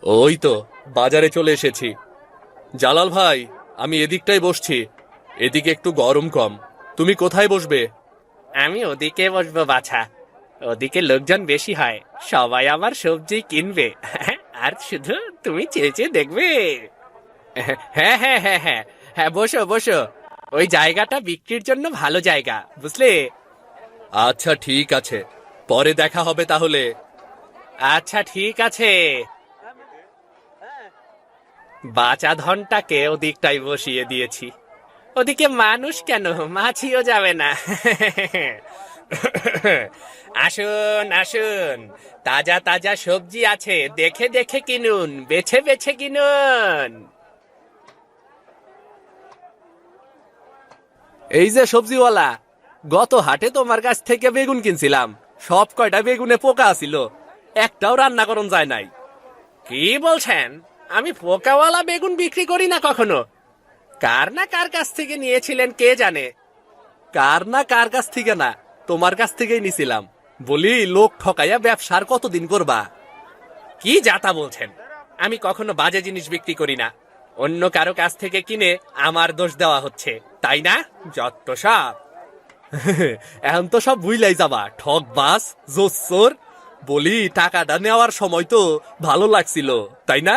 ওই তো বাজারে চলে এসেছি। জালাল ভাই, আমি এদিকটাই বসছি। এদিকে একটু গরম কম। তুমি কোথায় বসবে? আমি ওদিকে বসবো বাছা। ওদিকে লোকজন বেশি হয়, সবাই আমার সবজি কিনবে। আর শুধু তুমি চেয়ে চেয়ে দেখবে। হ্যাঁ হ্যাঁ হ্যাঁ হ্যাঁ হ্যাঁ, বসো বসো। ওই জায়গাটা বিক্রির জন্য ভালো জায়গা, বুঝলে? আচ্ছা ঠিক আছে, পরে দেখা হবে তাহলে। আচ্ছা ঠিক আছে। বাঁচা ধনটাকে ওদিকটাই বসিয়ে দিয়েছি। ওদিকে মানুষ কেন, মাছিও যাবে না। আসুন আসুন, তাজা তাজা সবজি আছে, দেখে দেখে কিনুন, বেছে বেছে কিনুন। এই যে সবজিওয়ালা, গত হাটে তোমার কাছ থেকে বেগুন কিনছিলাম, সব কয়টা বেগুনে পোকা ছিল, একটাও রান্না করন যায় নাই। কি বলছেন? আমি পোকাওয়ালা বেগুন বিক্রি করি না কখনো। কার না কার কাছ থেকে নিয়েছিলেন কে জানে। কার না কার কাছ থেকে না, তোমার কাছ থেকেই নিছিলাম। বলি, লোক ঠকাইয়া ব্যবসার কতদিন করবা? কি যাতা বলছেন? আমি কখনো বাজে জিনিস বিক্রি করি না। অন্য কারো কাছ থেকে কিনে আমার দোষ দেওয়া হচ্ছে, তাই না? যত সব এখন তো সব বুঝলাই যাবা, ঠক বাস জোচ্চোর। বলি, টাকাটা নেওয়ার সময় তো ভালো লাগছিল, তাই না?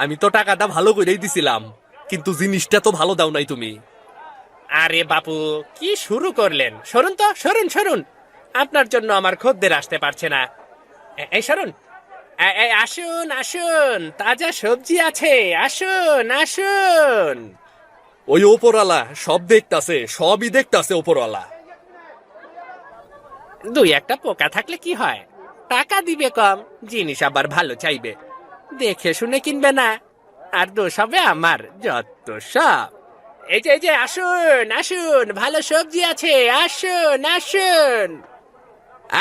আমি তো টাকাটা ভালো করেই দিছিলাম, কিন্তু জিনিসটা তো ভালো দাও নাই তুমি। আরে বাপু, কি শুরু করলেন? সরুন তো, সরুন সরুন। আপনার জন্য আমার খদ্দের আসতে পারছে না। এই সরুন। এই আসুন আসুন, তাজা সবজি আছে, আসুন আসুন। ওই ওপরওয়ালা সব দেখতাছে, সবই দেখতাছে ওপরওয়ালা। দুই একটা পোকা থাকলে কি হয়? টাকা দিবে কম, জিনিস আবার ভালো চাইবে, দেখে শুনে কিনবে না, আর দোষ হবে আমার, যত সব। এই যে আসুন আসুন, ভালো সবজি আছে, আসুন আসুন।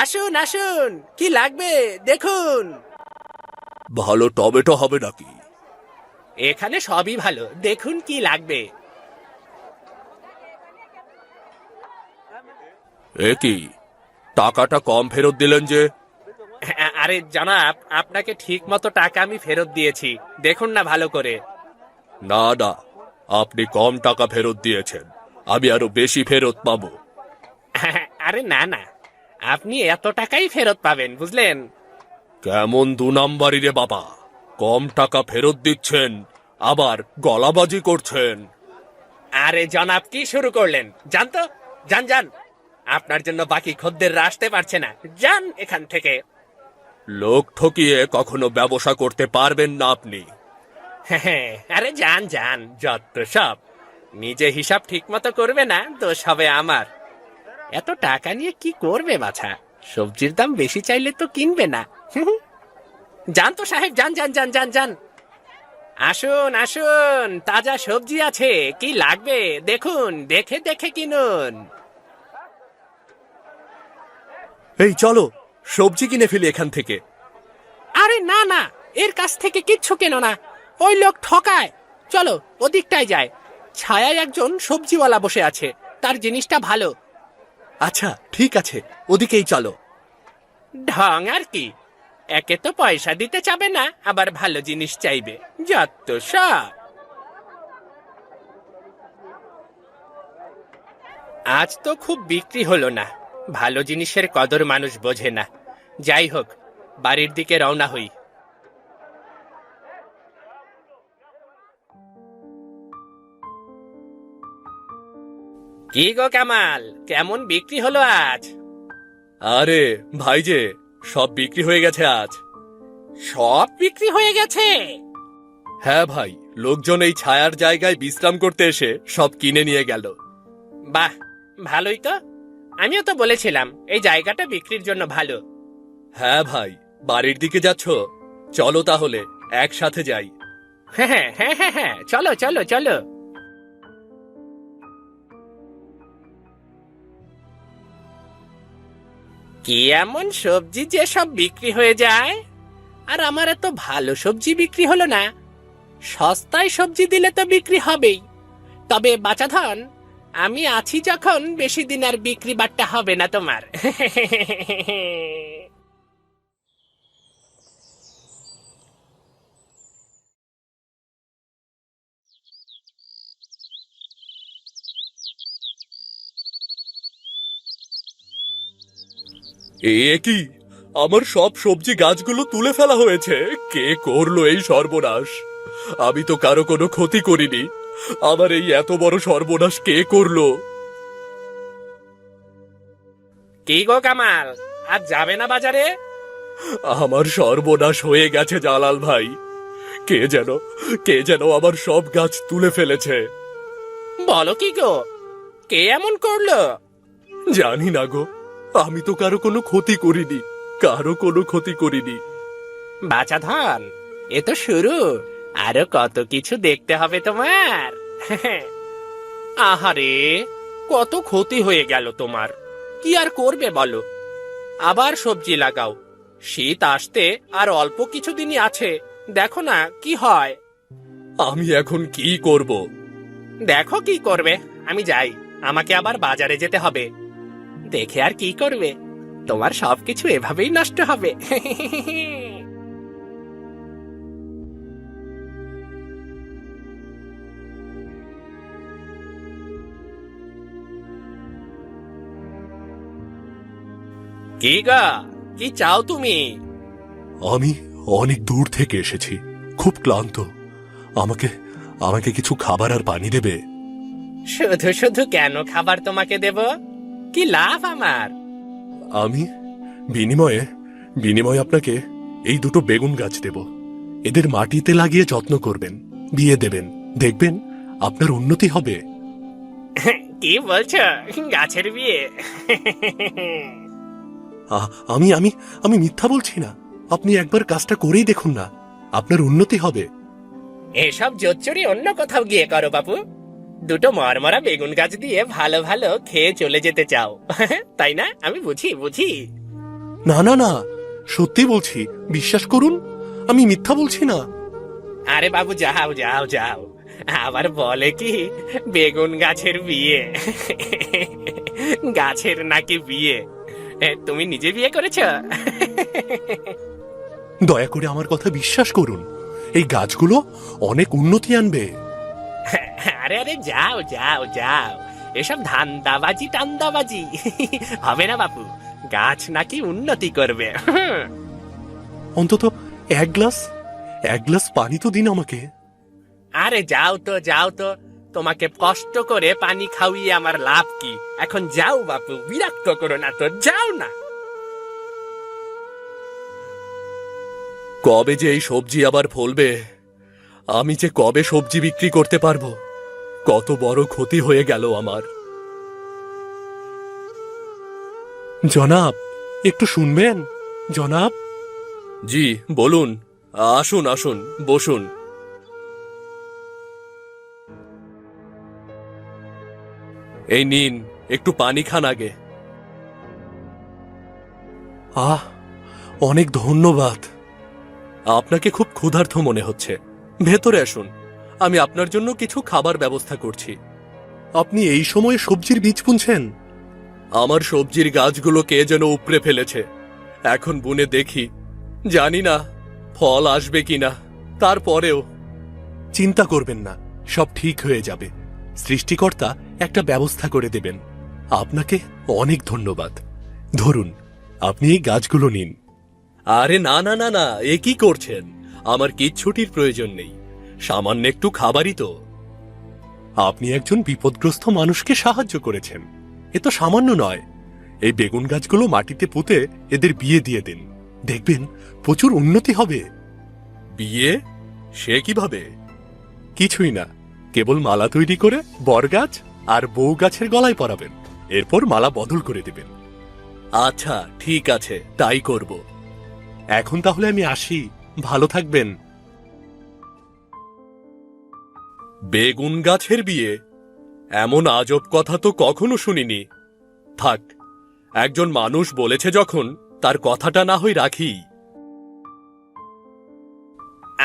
আসুন আসুন, কি লাগবে দেখুন। ভালো টমেটো হবে নাকি? এখানে সবই ভালো, দেখুন কি লাগবে। এ কি, টাকাটা কম ফেরত দিলেন যে? আরে জনাব, আপনাকে ঠিক মতো টাকা আমি ফেরত দিয়েছি, দেখুন না ভালো করে। না না, আপনি কম টাকা ফেরত দিয়েছেন, আমি আরো বেশি ফেরত পাবো। আরে না না, আপনি এত টাকাই ফেরত পাবেন, বুঝলেন? কেমন দু নাম্বারি রে বাবা, কম টাকা ফেরত দিচ্ছেন আবার গলাবাজি করছেন। আরে জনাব, কি শুরু করলেন? যান তো, যান যান। আপনার জন্য বাকি খদ্দেররা আসতে পারছে না, যান এখান থেকে। লোক ঠকিয়ে কখনো ব্যবসা করতে পারবেন না আপনি। আরে যান যান, যত সব। নিজে হিসাব ঠিক মতো করবে না, দোষ হবে আমার। এত টাকা নিয়ে কি করবে বাছা? সবজির দাম বেশি চাইলে তো কিনবে না। যান তো সাহেব, যান যান যান যান যান। আসুন আসুন, তাজা সবজি আছে, কি লাগবে দেখুন, দেখে দেখে কিনুন। এই চলো, সবজি কিনে ফেলি এখান থেকে। আরে না না, এর কাছ থেকে কিচ্ছু কেনো না, ওই লোক ঠকায়। চলো ওদিকটায় যায়, ছায়ায় একজন সবজিওয়ালা বসে আছে, তার জিনিসটা ভালো। আচ্ছা ঠিক আছে, ওদিকেই চলো। ঢং আর কি, একে তো পয়সা দিতে চাবে না, আবার ভালো জিনিস চাইবে, যত সব। আজ তো খুব বিক্রি হলো না, ভালো জিনিসের কদর মানুষ বোঝে না। যাই হোক, বাড়ির দিকে রওনা হই। কি গো কামাল, কেমন বিক্রি হলো আজ? আরে ভাই যে, সব বিক্রি হয়ে গেছে আজ। সব বিক্রি হয়ে গেছে? হ্যাঁ ভাই, লোকজন এই ছায়ার জায়গায় বিশ্রাম করতে এসে সব কিনে নিয়ে গেল। বাহ, ভালোই তো। আমিও তো বলেছিলাম এই জায়গাটা বিক্রির জন্য ভালো। হ্যাঁ ভাই, বাড়ির দিকে যাচ্ছ? চলো তাহলে একসাথে যাই। হ্যাঁ হ্যাঁ হ্যাঁ হ্যাঁ, চলো চলো চলো। কি এমন সবজি যে সব বিক্রি হয়ে যায়, আর আমার এত ভালো সবজি বিক্রি হলো না? সস্তায় সবজি দিলে তো বিক্রি হবেই, তবে বাচাধন, আমি আছি যখন বেশি দিন আর বিক্রি বাট্টা হবে না তোমার। এ কি, আমার সব সবজি গাছগুলো তুলে ফেলা হয়েছে। কে করলো এই সর্বনাশ? আমি তো কারো কোনো ক্ষতি করিনি, আমার এই এত বড় সর্বনাশ কে করলো? কি গো কামাল, আজ যাবে না বাজারে? আমার সর্বনাশ হয়ে গেছে জালাল ভাই। কে যেন আমার সব গাছ তুলে ফেলেছে। বলো কি গো, কে এমন করলো? জানি না গো, আমি তো কারো কোনো ক্ষতি করিনি। বাচাধন, এ তো শুরু, আরো কত কিছু দেখতে হবে তোমার। আহারে, কত ক্ষতি হয়ে গেল তোমার। কি আর করবে বলো, আবার সবজি লাগাও। শীত আসতে আর অল্প কিছুদিনই আছে, দেখো না কি হয়। আমি এখন কি করব? দেখো কি করবে, আমি যাই, আমাকে আবার বাজারে যেতে হবে। দেখে আর কি করবে, তোমার সবকিছু এভাবেই নষ্ট হবে। কি গা, কি চাও তুমি? আমি অনেক দূর থেকে এসেছি, খুব ক্লান্ত। আমাকে আমাকে কিছু খাবার আর পানি দেবে? শুধু শুধু কেন খাবার তোমাকে দেব? কি লাভ আমার? আমি বিনিময়ে আপনাকে এই দুটো বেগুন গাছ দেব। এদের মাটিতে লাগিয়ে যত্ন করবেন, বিয়ে দেবেন, দেখবেন আপনার উন্নতি হবে। কি বলছো, গাছের বিয়ে? আমি আমি আমি মিথ্যা বলছি না। আপনি একবার কাজটা করেই দেখুন না, আপনার উন্নতি হবে। এসব জোচ্চুরি অন্য কোথাও গিয়ে করো বাপু। দুটো মরমরা বেগুন গাছ দিয়ে ভালো ভালো খেয়ে চলে যেতে চাও, তাই না? আমি বুঝি। না না না, সত্যি বলছি, বিশ্বাস করুন, আমি মিথ্যা বলছি না। আরে বাবু, যাও যাও যাও, আবার বলে কি বেগুন গাছের বিয়ে। গাছের নাকি বিয়ে? তুমি নিজে বিয়ে করেছ? দয়া করে আমার কথা বিশ্বাস করুন, এই গাছগুলো অনেক উন্নতি আনবে। আরে আরে, যাও যাও যাও, এসব ধান্দাবাজি টান্দাবাজি হবে না বাপু। গাছ নাকি উন্নতি করবে। অন্তত এক গ্লাস পানি তো দিন আমাকে। আরে যাও তো, তোমাকে কষ্ট করে পানি খাওয়িয়ে আমার লাভ কি? এখন যাও বাপু, বিরক্ত করো না তো, যাও না। কবে যে এই সবজি আবার ফলবে, আমি যে কবে সবজি বিক্রি করতে পারবো? কত বড় ক্ষতি হয়ে গেল আমার। জনাব, একটু শুনবেন? জনাব। জি বলুন, আসুন আসুন, বসুন। এই নিন, একটু পানি খান আগে। অনেক ধন্যবাদ। আপনাকে খুব ক্ষুধার্ত মনে হচ্ছে, ভেতরে আসুন, আমি আপনার জন্য কিছু খাবার ব্যবস্থা করছি। আপনি এই সময়ে সবজির বীজ বুনছেন? আমার সবজির গাছগুলো কে যেন উপড়ে ফেলেছে, এখন বুনে দেখি, জানি না ফল আসবে কিনা। তারপরেও চিন্তা করবেন না, সব ঠিক হয়ে যাবে। সৃষ্টিকর্তা একটা ব্যবস্থা করে দেবেন। আপনাকে অনেক ধন্যবাদ। ধরুন, আপনি এই গাছগুলো নিন। আরে না না না না, এ কি করছেন? আমার কিচ্ছুটির প্রয়োজন নেই, সামান্য একটু খাবারই তো। আপনি একজন বিপদগ্রস্ত মানুষকে সাহায্য করেছেন, এ তো সামান্য নয়। এই বেগুন গাছগুলো মাটিতে পুঁতে এদের বিয়ে দিয়ে দিন, দেখবেন প্রচুর উন্নতি হবে। বিয়ে? সে কিভাবে? কিছুই না, কেবল মালা তৈরি করে বরগাছ আর বউ গাছের গলায় পরাবেন, এরপর মালা বদল করে দেবেন। আচ্ছা ঠিক আছে, তাই করব। এখন তাহলে আমি আসি, ভালো থাকবেন। বেগুন গাছের বিয়ে? এমন আজব কথা তো কখনো শুনিনি। থাক, একজন মানুষ বলেছে যখন, তার কথাটা না হয় রাখি।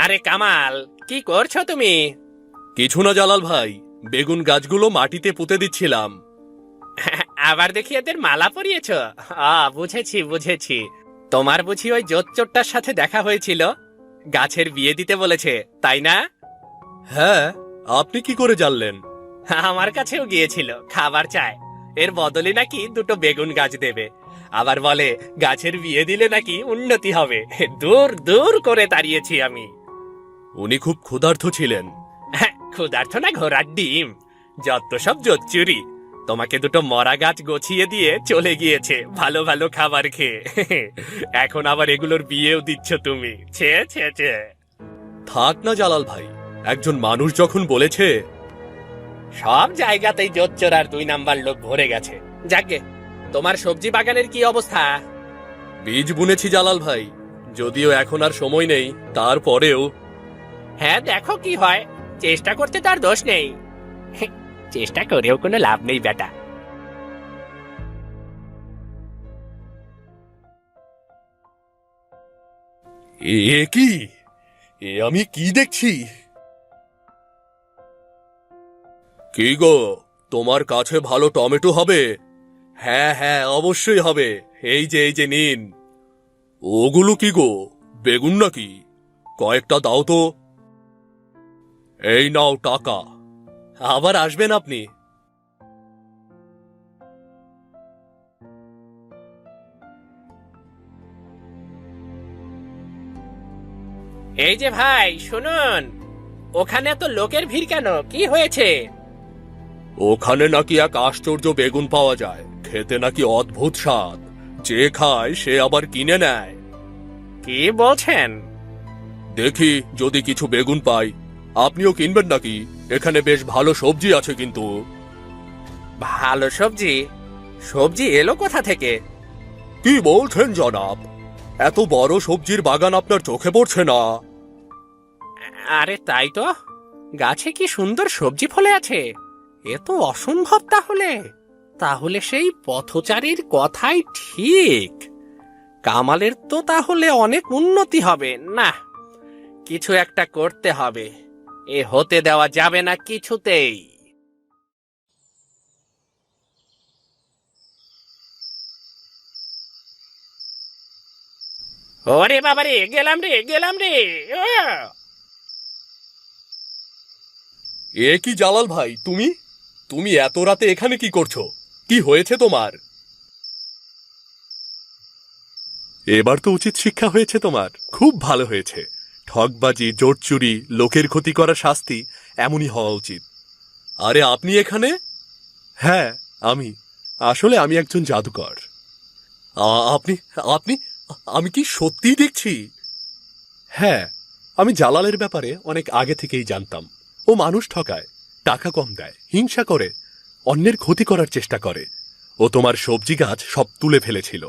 আরে কামাল, কি করছো তুমি? কিছু না জালাল ভাই, বেগুন গাছগুলো মাটিতে পুঁতে দিচ্ছিলাম। আবার দেখি এদের মালা পরিয়েছ? বুঝেছি। তোমার বুঝি ওই জোচ্চোরটার সাথে দেখা হয়েছিল, গাছের বিয়ে দিতে বলেছে, তাই না? হ্যাঁ, আপনি কি করে জানলেন? আমার কাছেও গিয়েছিল, খাবার চায়, এর বদলে নাকি দুটো বেগুন গাছ দেবে। আবার বলে গাছের বিয়ে দিলে নাকি উন্নতি হবে। দূর দূর করে তাড়িয়েছি আমি। উনি খুব ক্ষুধার্ত ছিলেন। ক্ষুধার্ত না ঘোড়ার ডিম, যত সব জোচ্চুরি। তোমাকে দুটো মরা গাছ গছিয়ে দিয়ে চলে গিয়েছে ভালো ভালো খাবার খেয়ে। এখন আবার এগুলোর বিয়েও দিচ্ছ তুমি? ছে ছে ছে। থাক না জালাল ভাই, একজন মানুষ যখন বলেছে। সব জায়গাতেই জোচ্চোর আর 2 নাম্বার লোক ভরে গেছে। যাকে, তোমার সবজি বাগানের কি অবস্থা? বীজ বুনেছি জালাল ভাই, যদিও এখন আর সময় নেই, তারপরেও। হ্যাঁ, দেখো কি হয়, চেষ্টা করতে তার দোষ নেই। চেষ্টা করেও কোনো লাভ নেই বেটা, এ কি? এ আমি কি দেখছি? কি গো, তোমার কাছে ভালো টমেটো হবে? হ্যাঁ হ্যাঁ, অবশ্যই হবে। এই যে নিন। ওগুলো কি গো, বেগুন নাকি? কয়েকটা দাও তো। এই নাও টাকা। আবার আসবেন আপনি। এই যে ভাই শুনুন, ওখানে এত লোকের ভিড় কেন? কি হয়েছে? ওখানে নাকি এক আশ্চর্য বেগুন পাওয়া যায়, খেতে নাকি অদ্ভুত স্বাদ। যে খায় সে আবার কিনে নেয়। কি বলছেন? দেখি যদি কিছু বেগুন পাই। আপনিও কিনবেন নাকি? এখানে বেশ ভালো সবজি আছে কিন্তু। ভালো সবজি? সবজি এলো কোথা থেকে? কি বলছেন জনাব? এত বড় সবজির বাগান আপনার চোখে পড়ছে না? আরে তাই তো, গাছে কি সুন্দর সবজি ফলে আছে। এ তো অসম্ভব। তাহলে সেই পথচারীর কথাই ঠিক। কামালের তো তাহলে অনেক উন্নতি হবে। না, কিছু একটা করতে হবে। এ হতে দেওয়া যাবে না কিছুতেই। ওরে বাবারে, গেলাম রে। আহ! এ কি জালাল ভাই, তুমি তুমি এত রাতে এখানে কি করছো? কি হয়েছে তোমার? এবার তো উচিত শিক্ষা হয়েছে তোমার। খুব ভালো হয়েছে। ঠকবাজি, জোট চুরি, লোকের ক্ষতি করা শাস্তি এমনই হওয়া উচিত। আরে আপনি এখানে? হ্যাঁ আসলে আমি একজন জাদুকর। আপনি আপনি আমি কি সত্যিই দেখছি? হ্যাঁ, আমি জালালের ব্যাপারে অনেক আগে থেকেই জানতাম। ও মানুষ ঠকায়, টাকা কম দেয়, হিংসা করে, অন্যের ক্ষতি করার চেষ্টা করে। ও তোমার সবজি গাছ সব তুলে ফেলেছিল,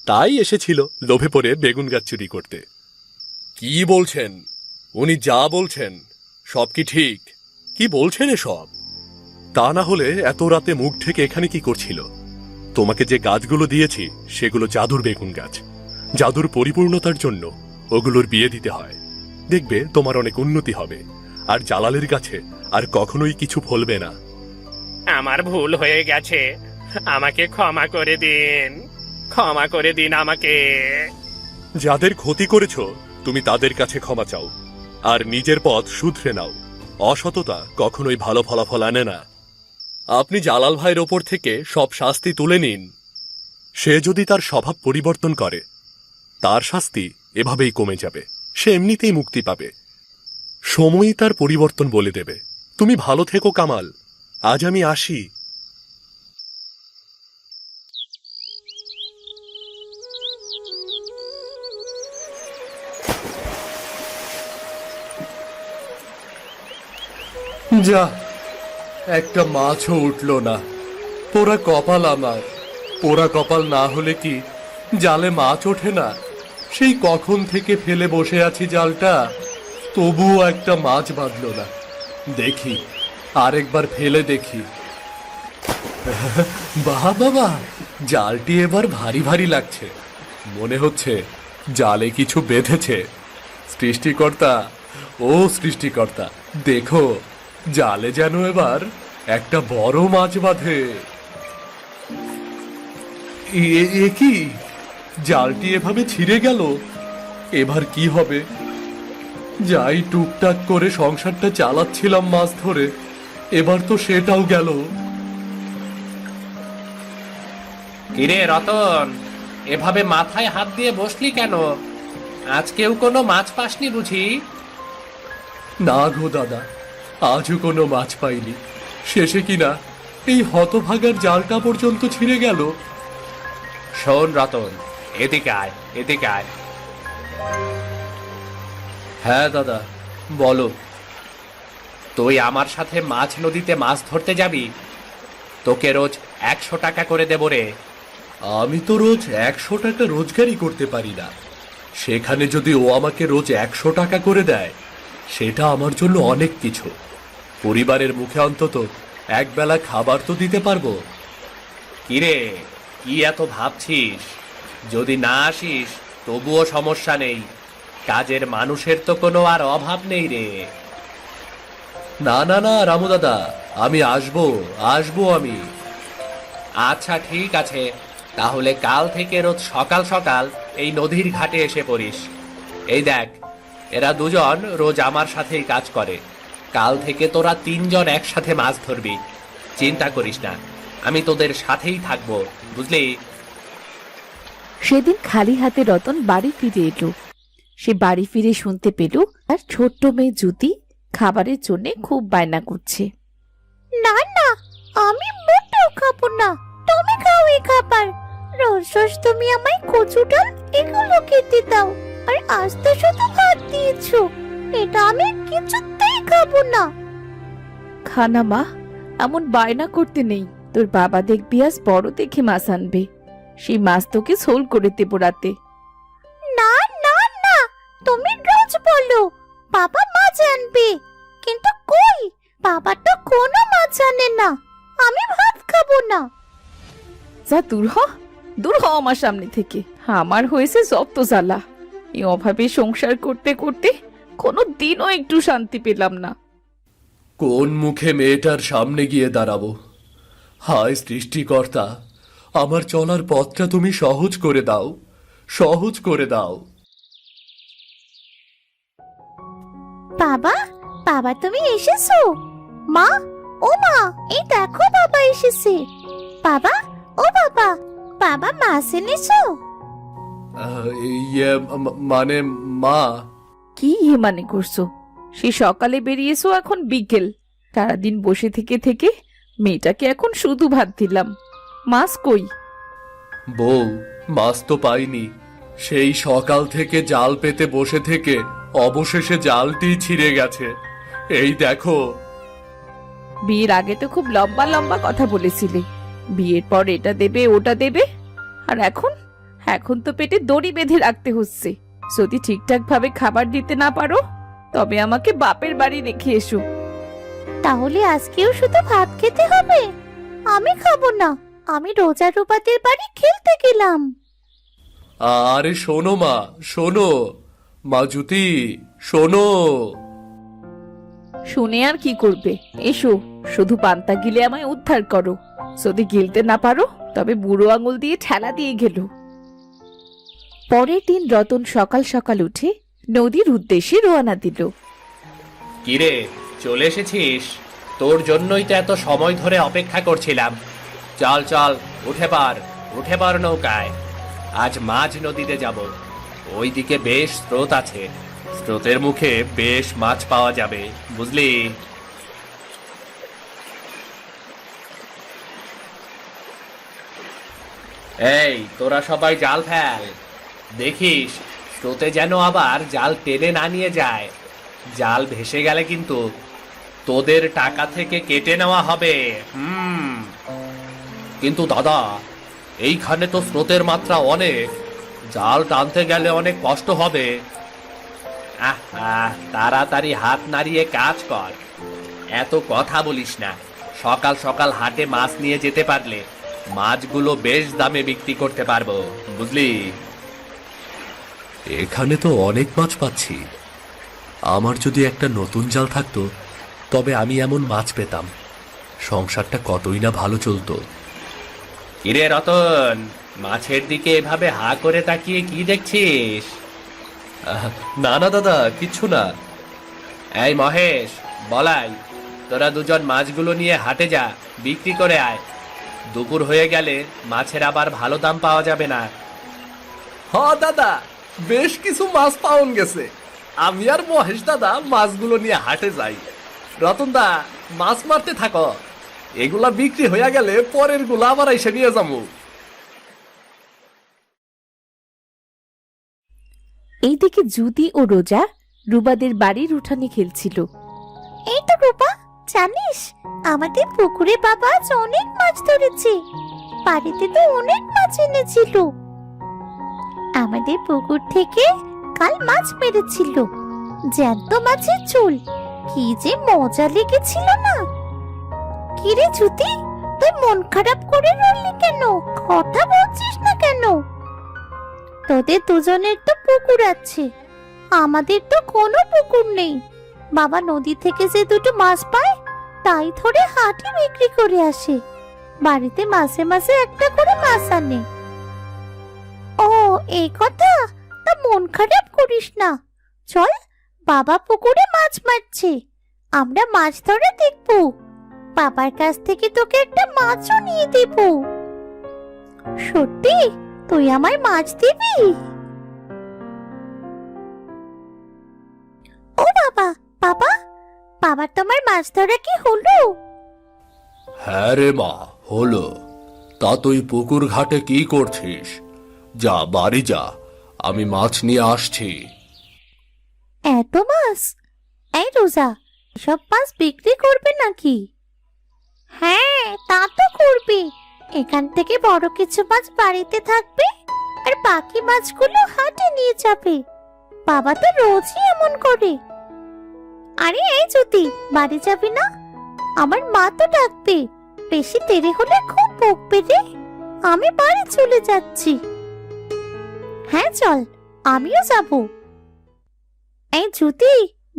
তাই এসেছিল লোভে পড়ে বেগুন গাছ চুরি করতে। কি বলছেন? উনি যা বলছেন সব কি ঠিক? কি বলছেন এসব? তা না হলে এত রাতে মুখ ঢেকে এখানে কি করছিল? তোমাকে যে গাছগুলো দিয়েছি সেগুলো জাদুর বেগুন গাছ। জাদুর পরিপূর্ণতার জন্য ওগুলোর বিয়ে দিতে হয়। দেখবে তোমার অনেক উন্নতি হবে, আর জালালের কাছে আর কখনোই কিছু ফলবে না। আমার ভুল হয়ে গেছে, আমাকে ক্ষমা করে দিন আমাকে। যাদের ক্ষতি করেছ তুমি তাদের কাছে ক্ষমা চাও, আর নিজের পথ শুধরে নাও। অসততা কখনোই ভালো ফলাফল আনে না। আপনি জালাল ভাইয়ের ওপর থেকে সব শাস্তি তুলে নিন। সে যদি তার স্বভাব পরিবর্তন করে, তার শাস্তি এভাবেই কমে যাবে। সে এমনিতেই মুক্তি পাবে। সময়ই তার পরিবর্তন বলে দেবে। তুমি ভালো থেকো কামাল, আজ আমি আসি। যা, একটা মাছও উঠল না। পোড়া কপাল আমার। পোড়া কপাল না হলে কি জালে মাছ ওঠে না? সেই কখন থেকে ফেলে বসে আছি জালটা, তবুও একটা মাছ বাঁধল না। দেখি, আরেকবার ফেলে দেখি। বাহ বাবা, জালটি এবার ভারী ভারী লাগছে। মনে হচ্ছে জালে কিছু বেঁধেছে। সৃষ্টিকর্তা, ও সৃষ্টিকর্তা, দেখো জালে যেন এবার একটা বড় মাছ বাঁধে। এ কি, জালটি এভাবে ছিঁড়ে গেল। এবার কি হবে? যাই টুকটাক করে সংসারটা চালাচ্ছিলাম মাছ ধরে, এবার তো সেটাও গেল। কিরে রতন, এভাবে মাথায় হাত দিয়ে বসলি কেন? আজকেও কোনো মাছ পাসনি বুঝি? না গো দাদা, আজও কোনো মাছ পাইনি। শেষে কিনা এই হতভাগার জালটা পর্যন্ত ছিঁড়ে গেল। শোন রতন, এদিকে আয়। হ্যাঁ দাদা, বলো। তুই আমার সাথে মাছ নদীতে মাছ ধরতে যাবি? তোকে রোজ 100 টাকা করে দেব রে। আমি তো রোজ 100 টাকা রোজগারই করতে পারি না। সেখানে যদি ও আমাকে রোজ 100 টাকা করে দেয়, সেটা আমার জন্য অনেক কিছু। পরিবারের মুখে অন্তত একবেলা খাবার তো দিতে পারবো। কিরে, কি এত ভাবছিস? যদি না আসিস তবুও সমস্যা নেই, কাজের মানুষের তো কোনো আর অভাব নেই রে। না না না রামু দাদা, আমি আসবো আসবো আমি। আচ্ছা ঠিক আছে, তাহলে কাল থেকে রোজ সকাল সকাল এই নদীর ঘাটে এসে পড়িস। এই দেখ, এরা দুজন রোজ আমার সাথেই কাজ করে। কাল থেকে তোরা তিনজন একসাথে মাছ ধরবি। চিন্তা করিস না, আমি তোদের সাথেই থাকবো, বুঝলি? সেদিন খালি হাতে রতন বাড়ি ফিরে এলো। সে বাড়ি ফিরে শুনতে পেল আর ছোট্ট মেয়ে জ্যোতি খাবারের জন্য খুব বায়না করছে। না না, আমি মোটেও খাবো না, তুমি খাও এই খাবার। রোজ রোজ তুমি আমায় কচু ডাল এগুলো খেতে দাও, আর আজ তো শুধু ভাত দিয়েছো, এটা আমি কিছুতেই খাবো না। খানা মা, এমন বায়না করতে নেই। তোর বাবা দেখবি আজ বড় দেখে মাছ আনবে, সেই মাছ তোকে ঝোল করে দেবো রাতে। না না না, তুমি রোজ বলো বাবা মাছ আনবে, কিন্তু কই, বাবা তো কোনো মাছ আনে না, আমি ভাত খাবো না। যা দূর হ, দূর হ আমার সামনে থেকে। আমার হয়েছে যত জ্বালা। এই অভাবে সংসার করতে করতে কোনো দিনও একটু শান্তি পেলাম না। কোন মুখে মেয়েটার সামনে গিয়ে দাঁড়াবো? হায় সৃষ্টিকর্তা, আমার চলার পথটা তুমি সহজ করে দাও, সহজ করে দাও। বাবা, বাবা তুমি এসেছো? মা, ও মা, এই দেখো বাবা এসেছে। বাবা, ও বাবা, বাবা মাছ এনেছো? ইয়ে মানে মা। কি মানে করছো? সে সকালে বেরিয়েছো, এখন বিকেল। সারাদিন বসে থেকে থেকে মেয়েটাকে এখন শুধু ভাত দিলাম। মাছ কই? বউ, মাছ তো পাইনি। সেই সকাল থেকে জাল পেতে বসে থেকে অবশেষে জালটি ছিঁড়ে গেছে। এই দেখো। বিয়ের আগে তো খুব লম্বা লম্বা কথা বলেছিলে, বিয়ের পর এটা দেবে ওটা দেবে, আর এখন এখন তো পেটে দড়ি বেঁধে রাখতে হচ্ছে। যদি ঠিকঠাক ভাবে খাবার দিতে না পারো, তবে আমাকে বাপের বাড়ি রেখে এসো। তাহলে আজকেও শুধু ভাত খেতে হবে? আমি খাবো না, আমি রোজা রূপাদের বাড়ি খেলতে গেলাম। আরে শোনো মা, শোনো মা, জ্যোতি শোনো। শুনে আর কি করবে? এসো, শুধু পান্তা গিলে আমায় উদ্ধার করো। যদি গিলতে না পারো, তবে বুড়ো আঙুল দিয়ে ঠেলা দিয়ে গেল। পরের দিন রতন সকাল সকাল উঠে নদীর উদ্দেশ্যে রওনা দিল। কিরে, চলে এসেছিস? তোর জন্যই তো এত সময় ধরে অপেক্ষা করছিলাম। চল চল, উঠে পার নৌকায়। আজ মাঝ নদীতে যাব। ওইদিকে বেশ স্রোত আছে, স্রোতের মুখে বেশ মাছ পাওয়া যাবে, বুঝলি? এই, তোরা সবাই জাল ফেল। দেখিস স্রোতে যেন আবার জাল টেনে না নিয়ে যায়। জাল ভেসে গেলে কিন্তু তোদের টাকা থেকে কেটে নেওয়া হবে। কিন্তু দাদা, এইখানে তো স্রোতের মাত্রা অনেক, জাল টানতে গেলে অনেক কষ্ট হবে। তাড়াতাড়ি হাত নাড়িয়ে কাজ কর, এত কথা বলিস না। সকাল সকাল হাটে মাছ নিয়ে যেতে পারলে মাছগুলো বেশ দামে বিক্রি করতে পারবো, বুঝলি? এখানে তো অনেক মাছ পাচ্ছি। আমার যদি একটা নতুন জাল থাকতো, তবে আমি এমন মাছ পেতাম, সংসারটা কতই না ভালো চলতো। কিরে রতন, মাছের দিকে এভাবে হা করে তাকিয়ে কি দেখছিস? না না দাদা, কিচ্ছু না। এই মহেশ, বলাই, তোরা দুজন মাছগুলো নিয়ে হাটে যা, বিক্রি করে আয়। দুপুর হয়ে গেলে মাছের আবার ভালো দাম পাওয়া যাবে না। হ্যাঁ দাদা, বেশ কিছু মাছ পাওন গেছে। আমি আর মহেশ দাদা মাছগুলো নিয়ে হাটে যাই। রতন দা, মাছ মারতে থাকো, এগুলা বিক্রি হইয়া গেলে পরের গুলা আবার এসে নিয়ে যাবো। এইদিকে জুদি ও রোজা রুবাদের বাড়ির উঠানে খেলছিল। এই তো রূপা, জানিস আমাদের পুকুরে বাবা আজ অনেক মাছ ধরেছে। বাড়িতে তো অনেক মাছ এনেছিল। আমাদের পুকুর থেকে কাল মাছ মেরেছিল, জ্যান্ত মাছের ঝোল, কি যে মজা লেগেছিল না। কিরে জুতি, তুই মন খারাপ করে রইলি কেন? কথা বলছিস না কেন? তোদের দুজনের তো পুকুর আছে, আমাদের তো কোনো পুকুর নেই। বাবা নদী থেকে যে দুটো মাছ পায় তাই ধরে হাটে বিক্রি করে আসে। বাড়িতে মাসে মাসে একটা করে মাছ আনে। ও, এই কথা? তা মন খারাপ করিস না, চল, বাবা পুকুরে মাছ মারছে, আমরা মাছ ধরে দেখবো। বাবার কাছ থেকে তোকে একটা মাছও নিয়ে দেব। সত্যি তুই আমায় মাছ দিবি? ও বাবা, বাবা, বাবা, তোমার মাছ ধরা কি হলো? হ্যাঁ রে মা, হলো। তা তুই পুকুর ঘাটে কি করছিস? যা, বাড়ি যা, আমি মাছ নিয়ে আসছি। এত মাছ? এই রোজা, সব মাছ বিক্রি করবে নাকি? হ্যাঁ, তা তো করবে। এখান থেকে বড় কিছু মাছ বাড়িতে থাকবে আর বাকি মাছগুলো হাটে নিয়ে যাবে। বাবা তো রোজই এমন করে। আরে এই জ্যোতি, বাড়ি যাবি না? আমার মা তো ডাকবে, বেশি দেরি হলে খুব বকবে রে। আমি বাড়ি চলে যাচ্ছি। হ্যাঁ চল, আমিও যাব। এই জ্যোতি,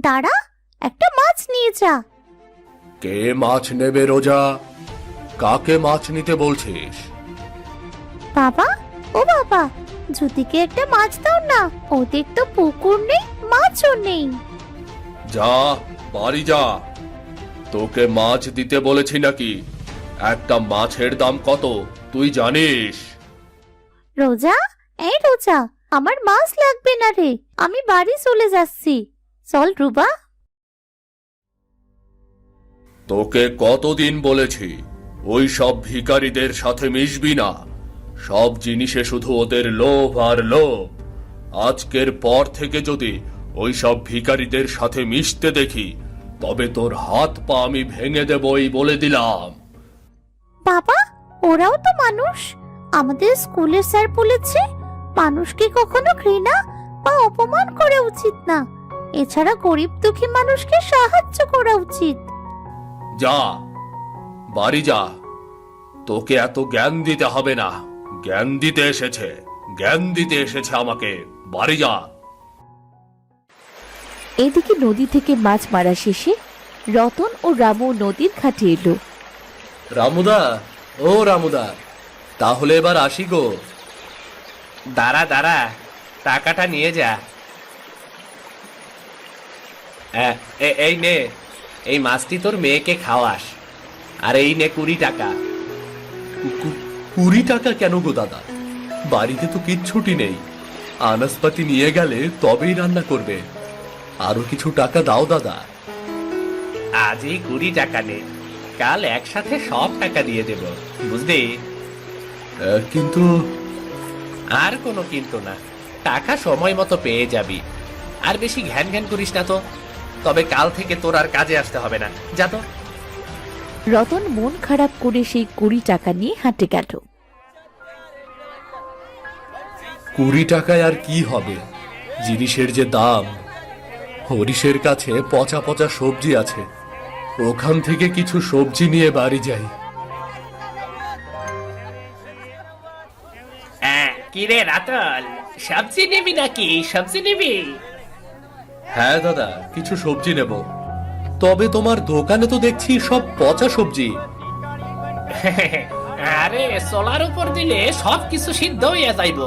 দাঁড়া, একটা মাছ নিয়ে যা। কে মাছ নেবে রোজা? কাকে মাছ নিতে বলছিস? বাবা, ও বাবা, জ্যোতিকে একটা মাছ দাও না, ওদের তো পুকুর নেই, মাছও নেই। যা, বাড়ি যা, তোকে মাছ দিতে বলেছি নাকি? একটা মাছের দাম কত তুই জানিস? রোজা, এই রোজা, আমার মাছ লাগবে না রে, আমি বাড়ি চলে যাচ্ছি। চল রুবা। তোকে কতদিন বলেছি ওই সব ভিখারিদের সাথে মিশবি না। সব জিনিসে শুধু ওদের লোভ আর লোভ। আজকের পর থেকে যদি ওই সব ভিখারিদের সাথে মিশতে দেখি তবে তোর হাত পা আমি ভেঙে দেবই বলে দিলাম। বাবা, ওরাও তো মানুষ। আমাদের স্কুলের স্যার বলেছে মানুষকে কখনো ঘৃণা বা অপমান করা উচিত না। এছাড়া গরিব দুঃখী মানুষকে সাহায্য করা উচিত। যা, বাড়ি যা, তোকে এত জ্ঞান দিতে হবে না। জ্ঞান দিতে এসেছে, জ্ঞান দিতে এসেছে আমাকে। বাড়ি যা। এদিকে নদী থেকে মাছ মারা শেষে রতন ও রামু নদীর ঘাটে এলো। রামুদা, ও রামুদা, তাহলে এবার আসি গো। দাঁড়া দাঁড়া, টাকাটা নিয়ে যা। এই নে, এই মাছটি তোর মেয়েকে খাওয়াস। আর এই নে 20 টাকা। 20 টাকা কেন গো দাদা? বাড়িতে তো কিচ্ছুটি নেই। আনাজপাতি নিয়ে গেলে তবেই রান্না করবে। আরো কিছু টাকা দাও দাদা। আজ এই 20 টাকা নে, কাল একসাথে সব টাকা দিয়ে দেব, বুঝলি? কিন্তু আর কোনো কিন্তু না, টাকা সময় মতো পেয়ে যাবি। আর বেশি ঘ্যান ঘ্যান করিস না তো। তবে কাল থেকে তোর আর কাজে আসতে হবে না, যা তো। রতন মন খারাপ করে সেই 20 টাকা নিয়ে হাঁটে গেল। 20 টাকায় আর কি হবে? জিনিসের যে দাম। হরিশের কাছে পচা পচা সবজি আছে, ওখান থেকে কিছু সবজি নিয়ে বাড়ি যাই। কি রে রাতল, সবজি নিবি নাকি? সবজি নিবি? হ্যাঁ দাদা, কিছু সবজি নেব। তবে তোমার দোকানে তো দেখছি সব পচা সবজি। আরে সোলার উপর দিলে সব কিছু সিদ্ধ হয়ে যাইব,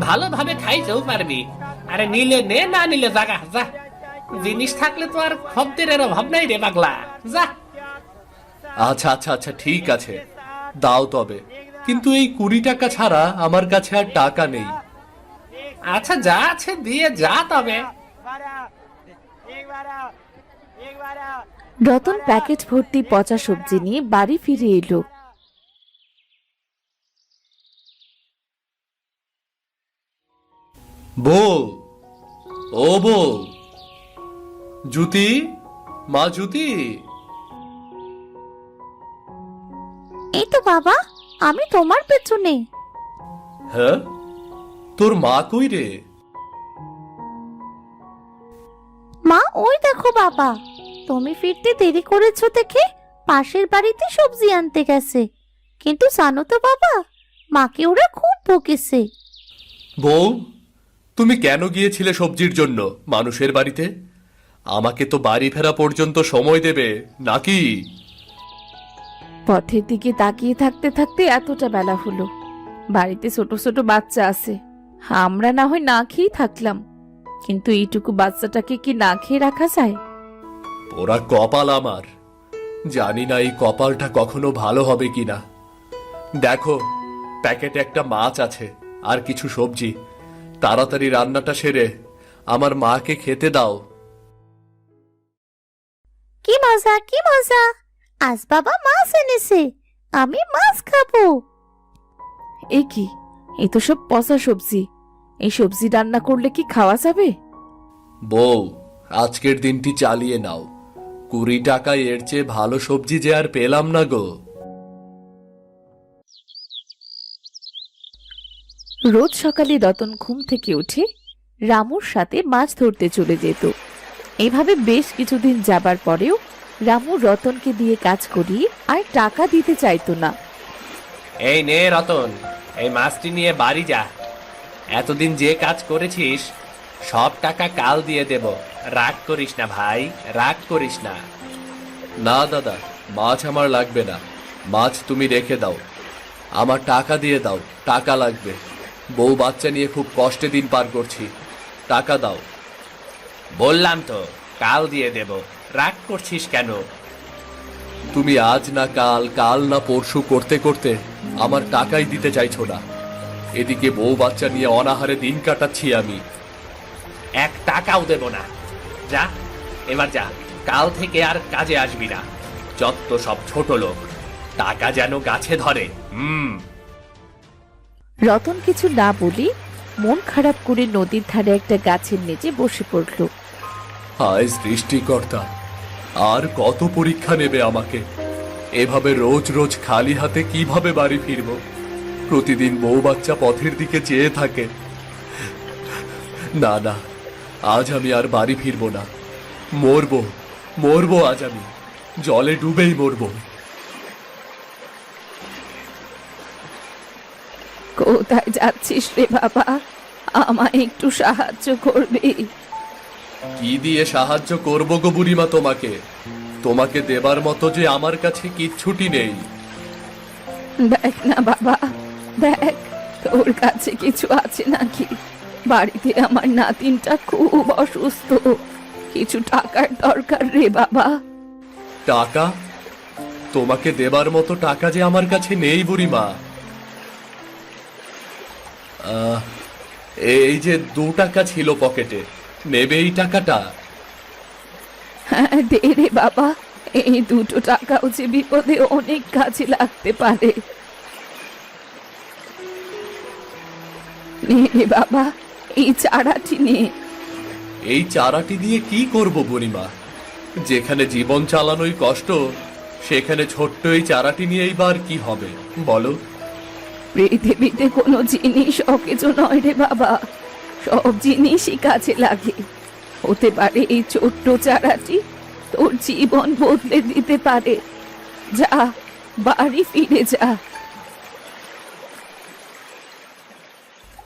ভালোভাবে খাইতেও পারবি। আরে নিলে নে, না নিলে জাগা যা। জিনিস থাকলে তো আর খদ্দেরের অভাব নাই রে পাগলা, যা। আচ্ছা আচ্ছা আচ্ছা, ঠিক আছে, দাও তবে। কিন্তু এই 20 টাকা ছাড়া আমার কাছে আর টাকা নেই। আচ্ছা, যা আছে দিয়ে যা তবে। রতন প্যাকেট ভর্তি পচা সবজি নিয়ে বাড়ি ফিরে এলো। বউ, ও বউ, জুতি, মা জুতি। এই তো বাবা, আমি তোমার পেছনে। হ্যাঁ, তোর মা কই রে? মা, ওই দেখো বাবা, তুমি ফিরতে দেরি করেছো দেখে পাশের বাড়িতে সবজি আনতে গেছে। কিন্তু জানো তো বাবা, মাকে ওরা খুব বকেছে। বউ, তুমি কেন গিয়েছিলে সবজির জন্য মানুষের বাড়িতে? আমাকে তো বাড়ি ফেরা পর্যন্ত সময় দেবে নাকি? পথের দিকে তাকিয়ে থাকতে থাকতে এতটা বেলা হলো। বাড়িতে ছোট ছোট বাচ্চা আছে, আমরা না হয় না খেয়েই থাকলাম, কিন্তু এইটুকু বাচ্চাটাকে কি না খেয়ে রাখা যায়? ওরা কপাল আমার, জানি না এই কপালটা কখনো ভালো হবে কিনা। দেখো, প্যাকেটে একটা মাছ আছে আর কিছু সবজি। তাড়াতাড়ি রান্নাটা সেরে আমার মাকে খেতে দাও। কি মজা, কি মজা! আজ বাবা মাছ এনেছে, আমি মাছ খাবো। এ কি, এ তো সব পচা সবজি। এই সবজি রান্না করলে কি খাওয়া যাবে? বউ, আজকের দিনটি চালিয়ে নাও। 20 টাকায় এর চেয়ে ভালো সবজি যে আর পেলাম না গো। রোজ সকালে রতন ঘুম থেকে উঠে রামুর সাথে মাছ ধরতে চলে যেত। এভাবে বেশ কিছুদিন যাবার পরেও রামু রতনকে দিয়ে কাজ করিয়ে আর টাকা দিতে চাইতো না। এই নে রতন, এই মাছটি নিয়ে বাড়ি যা। এতদিন যে কাজ করেছিস সব টাকা কাল দিয়ে দেব। রাগ করিস না ভাই, রাগ করিস না। না দাদা, মাছ আমার লাগবে না। মাছ তুমি রেখে দাও, আমার টাকা দিয়ে দাও। টাকা লাগবে, বউ বাচ্চা নিয়ে খুব কষ্টে দিন পার করছি। টাকা দাও। বললাম তো কাল দিয়ে দেব, রাগ করছিস কেন? তুমি আজ না কাল, কাল না পরশু করতে করতে আমার টাকাই দিতে চাইছো না। এদিকে বউ বাচ্চা নিয়ে অনাহারে দিন কাটাচ্ছি আমি। 1 টাকাও দেব না। যা, এবার যা, কাল থেকে আর কাজে আসবি না। যত সব ছোট লোক, টাকা যেন গাছে ধরে। রতন কিছু না বলে মন খারাপ করে নদীর ধারে একটা গাছের নিচে বসে পড়ল। হায় সৃষ্টিকর্তা, আর কত পরীক্ষা নেবে আমাকে? এভাবে রোজ রোজ খালি হাতে কিভাবে বাড়ি ফিরব? প্রতিদিন বউ বাচ্চা পথের দিকে চেয়ে থাকে। না না, আজ আমি আর বাড়ি ফিরবো না। মরবো, মরবো আজ আমি, জলে ডুবেই মরবো। কোথায় যাচ্ছিস রে বাবা? আমায় একটু সাহায্য করবি? কি দিয়ে সাহায্য করবো গো বুড়িমা তোমাকে? তোমাকে দেবার মতো যে আমার কাছে কিচ্ছুটি নেই। দেখ না বাবা, দেখ তোর কাছে কিছু আছে নাকি? বাড়িতে আমার নাতিনটা খুব অসুস্থ, কিছু টাকার দরকার রে বাবা। টাকা? তোমাকে দেবার মতো টাকা যে আমার কাছে নেই বুড়িমা। এই যে 2 টাকা ছিল পকেটে, নেবে এই টাকাটা? হ্যাঁ দে রে বাবা, এই 2 টাকাও যে বিপদে অনেক কাজে লাগতে পারে। নে রে বাবা, এই চারাটি নে। এই চারাটি দিয়ে কি করব বুড়িমা? যেখানে জীবন চালানোই কষ্ট, সেখানে ছোট্ট এই চারাটি নিয়েই বার কি হবে বলো? পৃথিবীতে কোনো জিনিস অকেজো নয় রে বাবা, সব জিনিসই কাজে লাগে। হতে পারে এই ছোট্ট চারাটি তোর জীবন বদলে দিতে পারে। যা, বাড়ি ফিরে যা।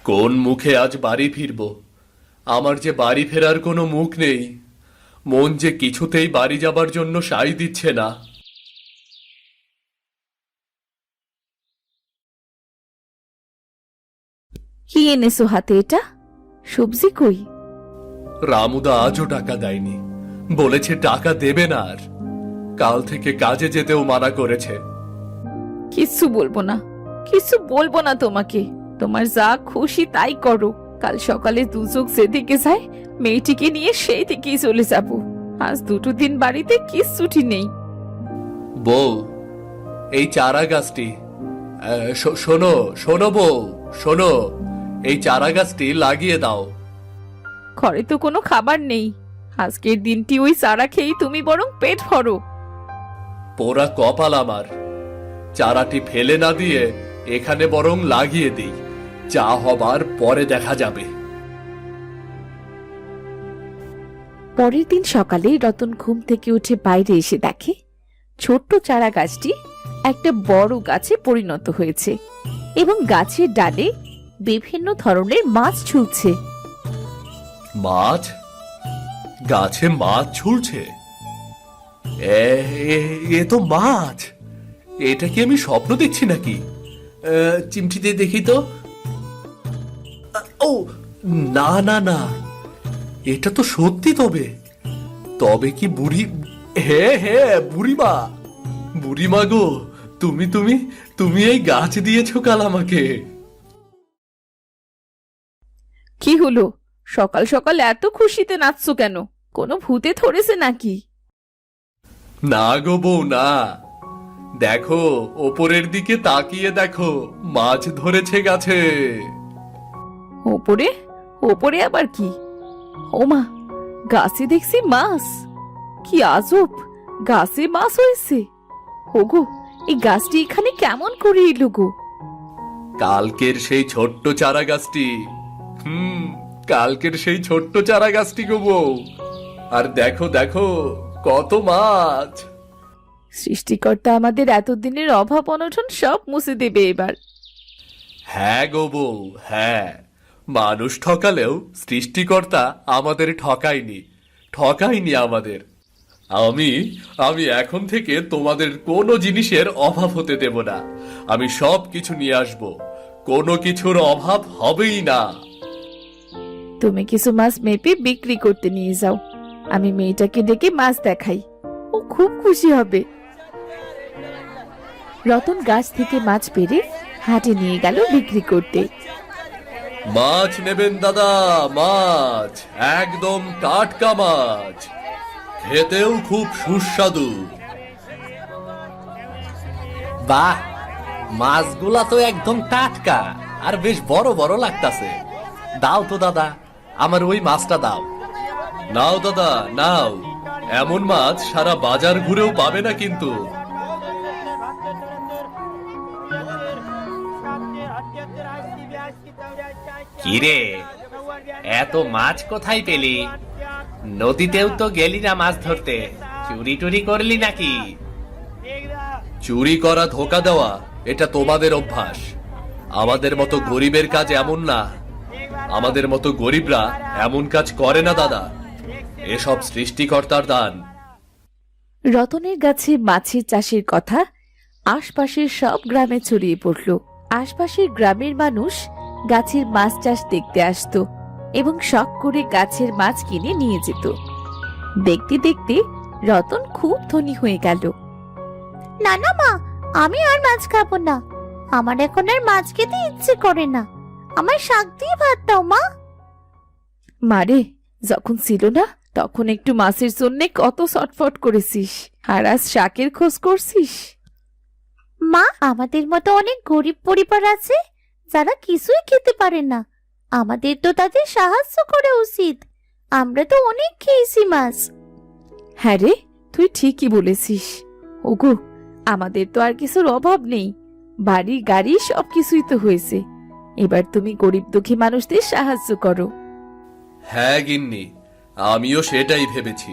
কোন মুখে আজ বাড়ি ফিরব? আমার যে বাড়ি ফেরার কোনো মুখ নেই। মন যে কিছুতেই বাড়ি যাবার জন্য সায় দিচ্ছে না। কি এনেছো হাতে এটা? সবজি কই? রামুদা আজও টাকা দেয়নি, বলেছে টাকা দেবে না আর। কাল থেকে কাজে যেতেও মানা করেছে। কিচ্ছু বলবো না, কিছু বলবো না তোমাকে। তোমার যা খুশি তাই করো। কাল সকালে দুচোখ যেদিকে যায় মেয়েটিকে নিয়ে সেই দিকেই চলে যাব। আজ 2 দিন বাড়িতে কিচ্ছুটি নেই। বউ, এই চারা গাছটি শোনো, শোনো বউ, শোনো, এই চারা গাছটি লাগিয়ে দাও। ঘরে তো কোনো খাবার নেই, আজকের দিনটি ওই চারা খেয়েই তুমি বরং পেট ভরো। পোড়া কপাল আমার, চারাটি ফেলে না দিয়ে এখানে বরং লাগিয়ে দিই। যা হবার পরে দেখা যাবে। পরের দিন সকালে রতন ঘুম থেকে উঠে বাইরে এসে দেখে ছোট্ট চারা গাছটি একটা বড় গাছে পরিণত হয়েছে এবং গাছের ডালে বিভিন্ন ধরনের মাছ ঝুলছে। মাছ? গাছে মাছ ঝুলছে? এ এ তো মাছ। এটা কি আমি স্বপ্ন দেখছি নাকি? চিমটিতে দেখি তো। ও না না না, এটা তো সত্যি। তবে তবে কি বুড়ি? হ্যাঁ হ্যাঁ, বুড়িমা। বুড়িমা গো, তুমি তুমি তুমি এই গাছ দিয়েছো কাল আমাকে। কি হলো, সকাল সকাল এত খুশিতে নাচছো কেন? কোনো ভূতে ধরেছে নাকি? না গো বউ, না। দেখো, ওপরের দিকে তাকিয়ে দেখো, মাছ ধরেছে গাছে। ওপরে? ওপরে আবার কি? ওমা, গাছে দেখছি মাছ। কি আজব, গাছে মাছ হয়েছে। ওগো, এই গাছটি এখানে কেমন করে এলো গো? কালকের সেই ছোট্ট চারা গাছটি। কালকের সেই ছোট্ট চারা গাছটি গো বউ। আর দেখো দেখো, কত মাছ। সৃষ্টিকর্তা আমাদের এতদিনের অভাব অনটন সব মুছে দেবে এবার। হ্যাঁ গো বউ, হ্যাঁ। মানুষ ঠকালেও সৃষ্টিকর্তা আমাদের ঠকায়নি আমাদের। আমি আমি এখন থেকে তোমাদের কোনো জিনিসের অভাব হতে দেব না। আমি সব কিছু নিয়ে আসব, কোনো কিছুর অভাব হবেই না। তুমি কিছু মাছ মেপে বিক্রি করতে নিয়ে যাও, আমি মেয়েটাকে ডেকে মাছ দেখাই, ও খুব খুশি হবে। রতন গাছ থেকে মাছ পেড়ে হাটে নিয়ে গেল বিক্রি করতে। মাছ নেবেন দাদা, মাছ একদম টাটকা মাছ, খেতেও খুব সুস্বাদু। বাহ, মাছগুলা তো একদম টাটকা আর বেশ বড় বড় লাগতাছে। দাও তো দাদা, আমার ওই মাছটা দাও। নাও দাদা নাও, এমন মাছ সারা বাজার ঘুরেও পাবে না কিন্তু। কিরে, এত মাছ কোথায় পেলি? নদীতেও তো গেলি না মাছ ধরতে, চুরি টুরি করলি নাকি? চুরি করা, ধোকা দেওয়া, এটা তোমাদের অভ্যাস। আমাদের মতো গরিবের কাজ এমন না। আমাদের মতো গরিবরা এমন কাজ করে না দাদা। এসব সৃষ্টিকর্তার দান। রতনের গাছে মাছের চাষের কথা আশপাশের সব গ্রামে ছড়িয়ে পড়ল। আশপাশের গ্রামের মানুষ গাছের মাছ চাষ দেখতে আসতো এবং শখ করে গাছের মাছ কিনে নিয়ে যেত। দেখতে দেখতে রতন খুব ধনী হয়ে গেল। না না মা, আমি আর মাছ খাবো না। আমার এখন আর মাছ খেতে ইচ্ছে করে না। আমার শাক দিয়ে ভাত দাও মা। মারে, যখন ছিল না তখন একটু মাছের জন্য কত ছটফট করেছিস, আর আজ শাকের খোঁজ করছিস। মা, আমাদের মতো অনেক গরিব পরিবার আছে যারা কিছুই খেতে পারে না। আমাদের তো তাদের সাহায্য করা উচিত। আমরা তো অনেক খেয়েছি মাছ। হ্যাঁ রে, তুই ঠিকই বলেছিস। ওগো, আমাদের তো আর কিছুর অভাব নেই, বাড়ি গাড়ি সবকিছুই তো হয়েছে। এবার তুমি গরিব দুঃখী মানুষদের সাহায্য করো। হ্যাঁ গিন্নি, আমিও সেটাই ভেবেছি।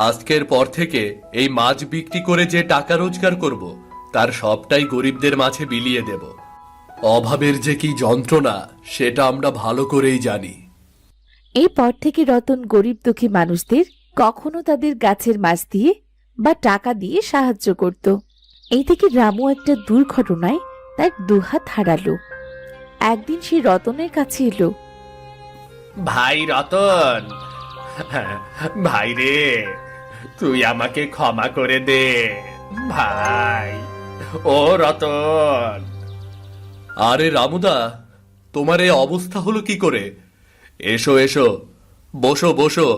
আজকের পর থেকে এই মাছ বিক্রি করে যে টাকা রোজগার করব, তার সবটাই গরিবদের মাঝে বিলিয়ে দেব। অভাবের যে কি যন্ত্রণা, সেটা আমরা ভালো করেই জানি। এরপর থেকে রতন গরিব দুঃখী মানুষদের কখনো তাদের গাছের মাছ দিয়ে বা টাকা দিয়ে সাহায্য করত। এই থেকে রামু একটা দুর্ঘটনায় তার দুহাত হারালো। একদিন সে রতনের কাছে এলো। ভাই রতন, ভাই রে, তুই আমাকে ক্ষমা করে দে ভাই। ও রতন। আরে রামুদা, তোমার এই অবস্থা হলো কি করে? এসো এসো, বসো বসো।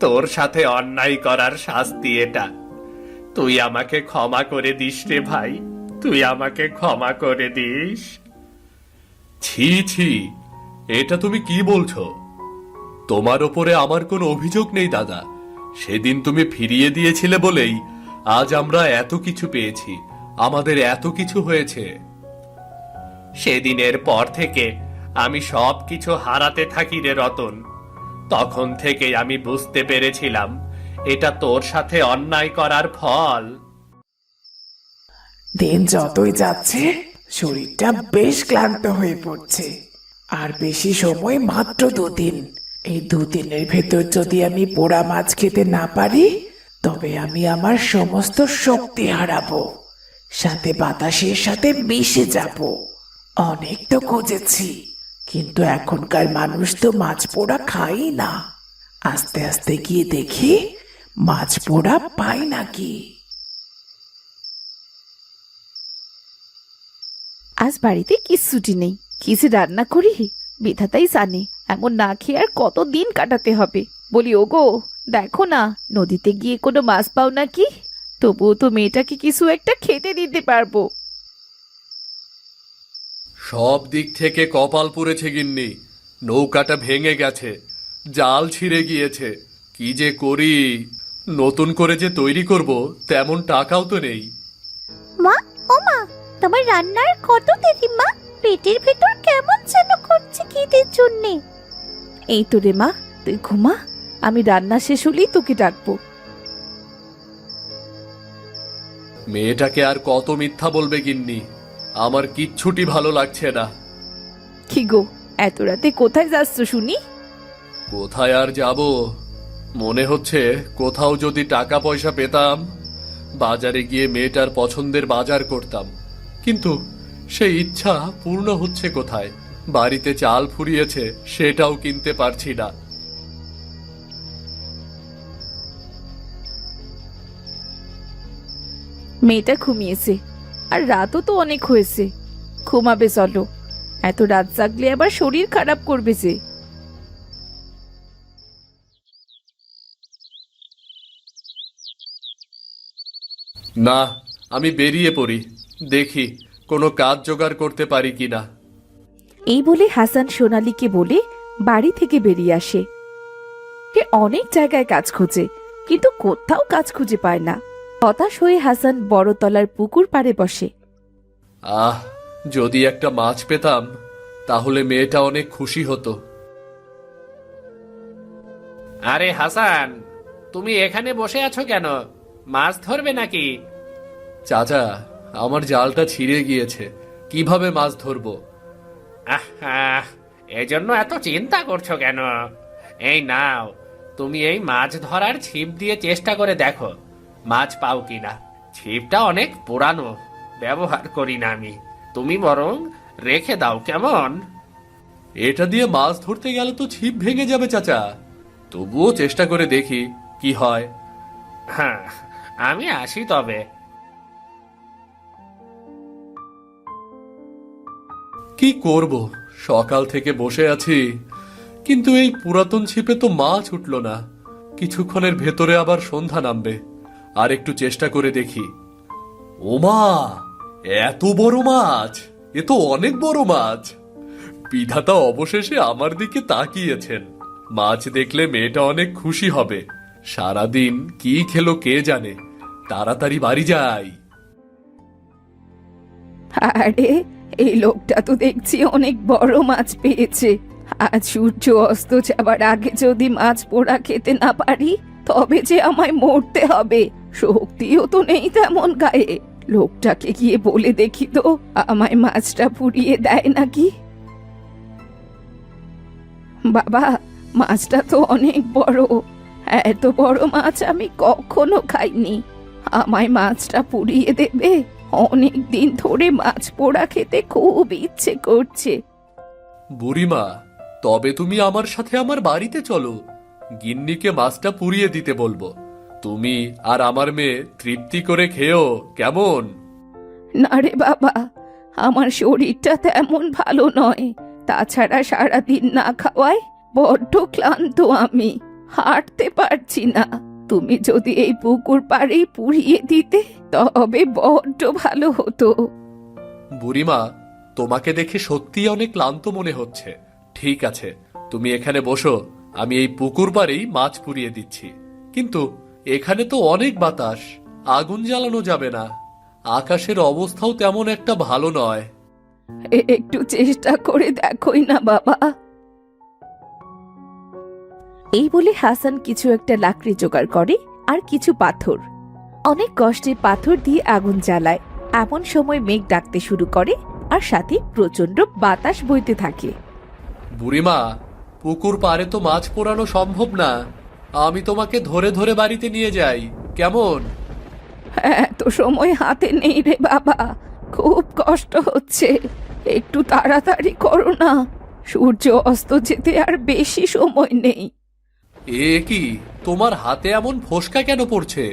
তোর সাথে অন্যায় করার শাস্তি এটা। তুই আমাকে ক্ষমা করে দিস রে ভাই, তুই আমাকে ক্ষমা করে দিস। ছি ছি, এটা তুমি কি বলছো? তোমার ওপরে আমার কোনো অভিযোগ নেই দাদা। সেদিন তুমি ফিরিয়ে দিয়েছিলে বলেই আজ আমরা এত কিছু পেয়েছি, আমাদের এত কিছু হয়েছে। সেদিনের পর থেকে আমি সব কিছু হারাতে থাকি রে রতন। তখন থেকে আমি বুঝতে পেরেছিলাম এটা তোর সাথে অন্যায় করার ফল। দিন যতই যাচ্ছে শরীরটা বেশ ক্লান্ত হয়ে পড়ছে। আর বেশি সময়, মাত্র 2 দিন। এই 2 দিনের ভেতর যদি আমি পোড়া মাছ খেতে না পারি তবে আমি আমার সমস্ত শক্তি হারাবো, সাথে বাতাসের সাথে মিশে যাব। অনেক তো খুঁজেছি, কিন্তু এখনকার মানুষ তো মাছ পোড়া খাই না। আস্তে আস্তে গিয়ে দেখি মাছ পোড়া পাই নাকি। আজ বাড়িতে কিচ্ছুটি নেই, কি যে রান্না করি বিধাতাই জানে। এমন না খেয়ে আর কতদিন কাটাতে হবে। বলি ওগো, দেখো না নদীতে গিয়ে কোনো মাছ পাও নাকি? তবুও তো মেয়েটাকে কিছু একটা খেতে দিতে পারবো। সব দিক থেকে কপাল পুড়েছে গিন্নি। নৌকাটা ভেঙে গেছে, জাল ছিঁড়ে গিয়েছে। কি যে করি, নতুন করে যে তৈরি করব তেমন টাকাও তো নেই। মা, ও মা, তোমার রান্নার কত দেরি মা? পেটের ভেতর কেমন যেন করছে খিদের জন্যে। এই তো রে মা, তুই ঘুমা, আমি রান্না শেষ হলেই তোকে ডাকবো। মেয়েটাকে আর কত মিথ্যা বলবে গিন্নি, আমার কিচ্ছুটি ভালো লাগছে না। কি গো, এত রাতে কোথায় যাচ্ছ শুনি? কোথায় আর যাব, মনে হচ্ছে কোথাও যদি টাকা পয়সা পেতাম বাজারে গিয়ে মেয়েটার পছন্দের বাজার করতাম। কিন্তু সেই ইচ্ছা পূর্ণ হচ্ছে কোথায়? বাড়িতে চাল ফুরিয়েছে, সেটাও কিনতে পারছি না। মেয়েটা ঘুমিয়েছে, আর রাতও তো অনেক হয়েছে। ঘুমাবে চলো, এত রাত জাগলে আবার শরীর খারাপ করবে যে। না, আমি বেরিয়ে পড়ি, দেখি কোনো কাজ জোগাড় করতে পারি কিনা। এই বলে হাসান সোনালীকে বলে বাড়ি থেকে বেরিয়ে আসে। সে অনেক জায়গায় কাজ খোঁজে, কিন্তু কোথাও কাজ খুঁজে পায় না। হতাশ হয়ে হাসান বড়তলার পুকুর পাড়ে বসে। আহ, যদি একটা মাছ পেতাম তাহলে মেয়েটা অনেক খুশি হতো। আরে হাসান, তুমি এখানে বসে আছো কেন? মাছ ধরবে নাকি? চাচা, আমার জালটা ছিঁড়ে গিয়েছে, কিভাবে মাছ ধরবো? আহ, এজন্য এত চিন্তা করছো কেন? এই নাও, তুমি এই মাছ ধরার ছিপ দিয়ে চেষ্টা করে দেখো মাছ পাও কিনা। ছিপটা অনেক পুরানো, ব্যবহার করি না আমি। তুমি বরং রেখে দাও, কেমন? এটা দিয়ে মাছ ধরতে গেলে তো ছিপ ভেঙে যাবে চাচা। তবুও চেষ্টা করে দেখি কি হয়। হ্যাঁ, আমি আসি তবে। কি করব, সকাল থেকে বসে আছি, কিন্তু এই পুরাতন ছিপে তো মাছ উঠল না। কিছুক্ষণের ভেতরে আবার সন্ধ্যা নামবে, আর একটু চেষ্টা করে দেখি। ওমা, এত বড় মাছ! এ তো অনেক বড় মাছ। বিধাতা অবশেষে আমার দিকে তাকিয়েছেন। মাছ দেখলে মেয়েটা অনেক খুশি হবে। সারাদিন কি খেলো কে জানে। তাড়াতাড়ি বাড়ি যাই। আরে, এই লোকটা তো দেখছি অনেক বড় মাছ পেয়েছে। আজ সূর্য অস্ত যাবার আগে যদি মাছ পোড়া খেতে না পারি তবে যে আমায় মরতে হবে। শক্তিও তো নেই তেমন গায়ে। লোকটাকে গিয়ে বলে দেখি তো আমায় মাছটা পুড়িয়ে দেয় নাকি। বাবা, মাছটা তো অনেক বড়। এত বড় মাছ আমি কখনো খাইনি। আমায় মাছটা পুড়িয়ে দেবে? অনেক দিন ধরে মাছ পোড়া খেতে খুব ইচ্ছে করছে। বুড়িমা, তবে তুমি আমার সাথে আমার বাড়িতে চলো, গিন্নিকে মাছটা পুড়িয়ে দিতে বলবো। তুমি আর আমার মেয়ে তৃপ্তি করে খেও, কেমন? না রে বাবা, আমার শরীরটা তেমন ভালো নয়। তাছাড়া সারাদিন না খাওয়ায় বড্ড ক্লান্ত আমি, হাঁটতে পারছি না। তুমি যদি এই পুকুর পাড়েই পুড়িয়ে দিতে তবে বড্ড ভালো হতো। বুড়িমা, তোমাকে দেখে সত্যি অনেক ক্লান্ত মনে হচ্ছে। ঠিক আছে, তুমি এখানে বসো, আমি এই পুকুর পাড়েই মাছ পুড়িয়ে দিচ্ছি। কিন্তু এখানে তো অনেক বাতাস, আগুন জ্বালানো যাবে না। আকাশের অবস্থাও তেমন একটা ভালো নয়। একটু চেষ্টা করে দেখোই না বাবা। এই বলে হাসান কিছু একটা লাকড়ি জোগাড় করে আর কিছু পাথর। অনেক কষ্টে পাথর দিয়ে আগুন জ্বালায়। এমন সময় মেঘ ডাকতে শুরু করে আর সাথে প্রচন্ড বাতাস বইতে থাকে। বুড়িমা, পুকুর পাড়ে তো মাছ পোড়ানো সম্ভব না। আমি তোমাকে ধরে ধরে বাড়িতে নিয়ে যাই, কেমন? এত সময় হাতে নেই রে বাবা, খুব কষ্ট হচ্ছে। একটু তাড়াতাড়ি করো না, সূর্য অস্ত যেতে আর বেশি সময় নেই। এ কি, তোমার হাতে এমন ফোসকা কেন পড়ছে?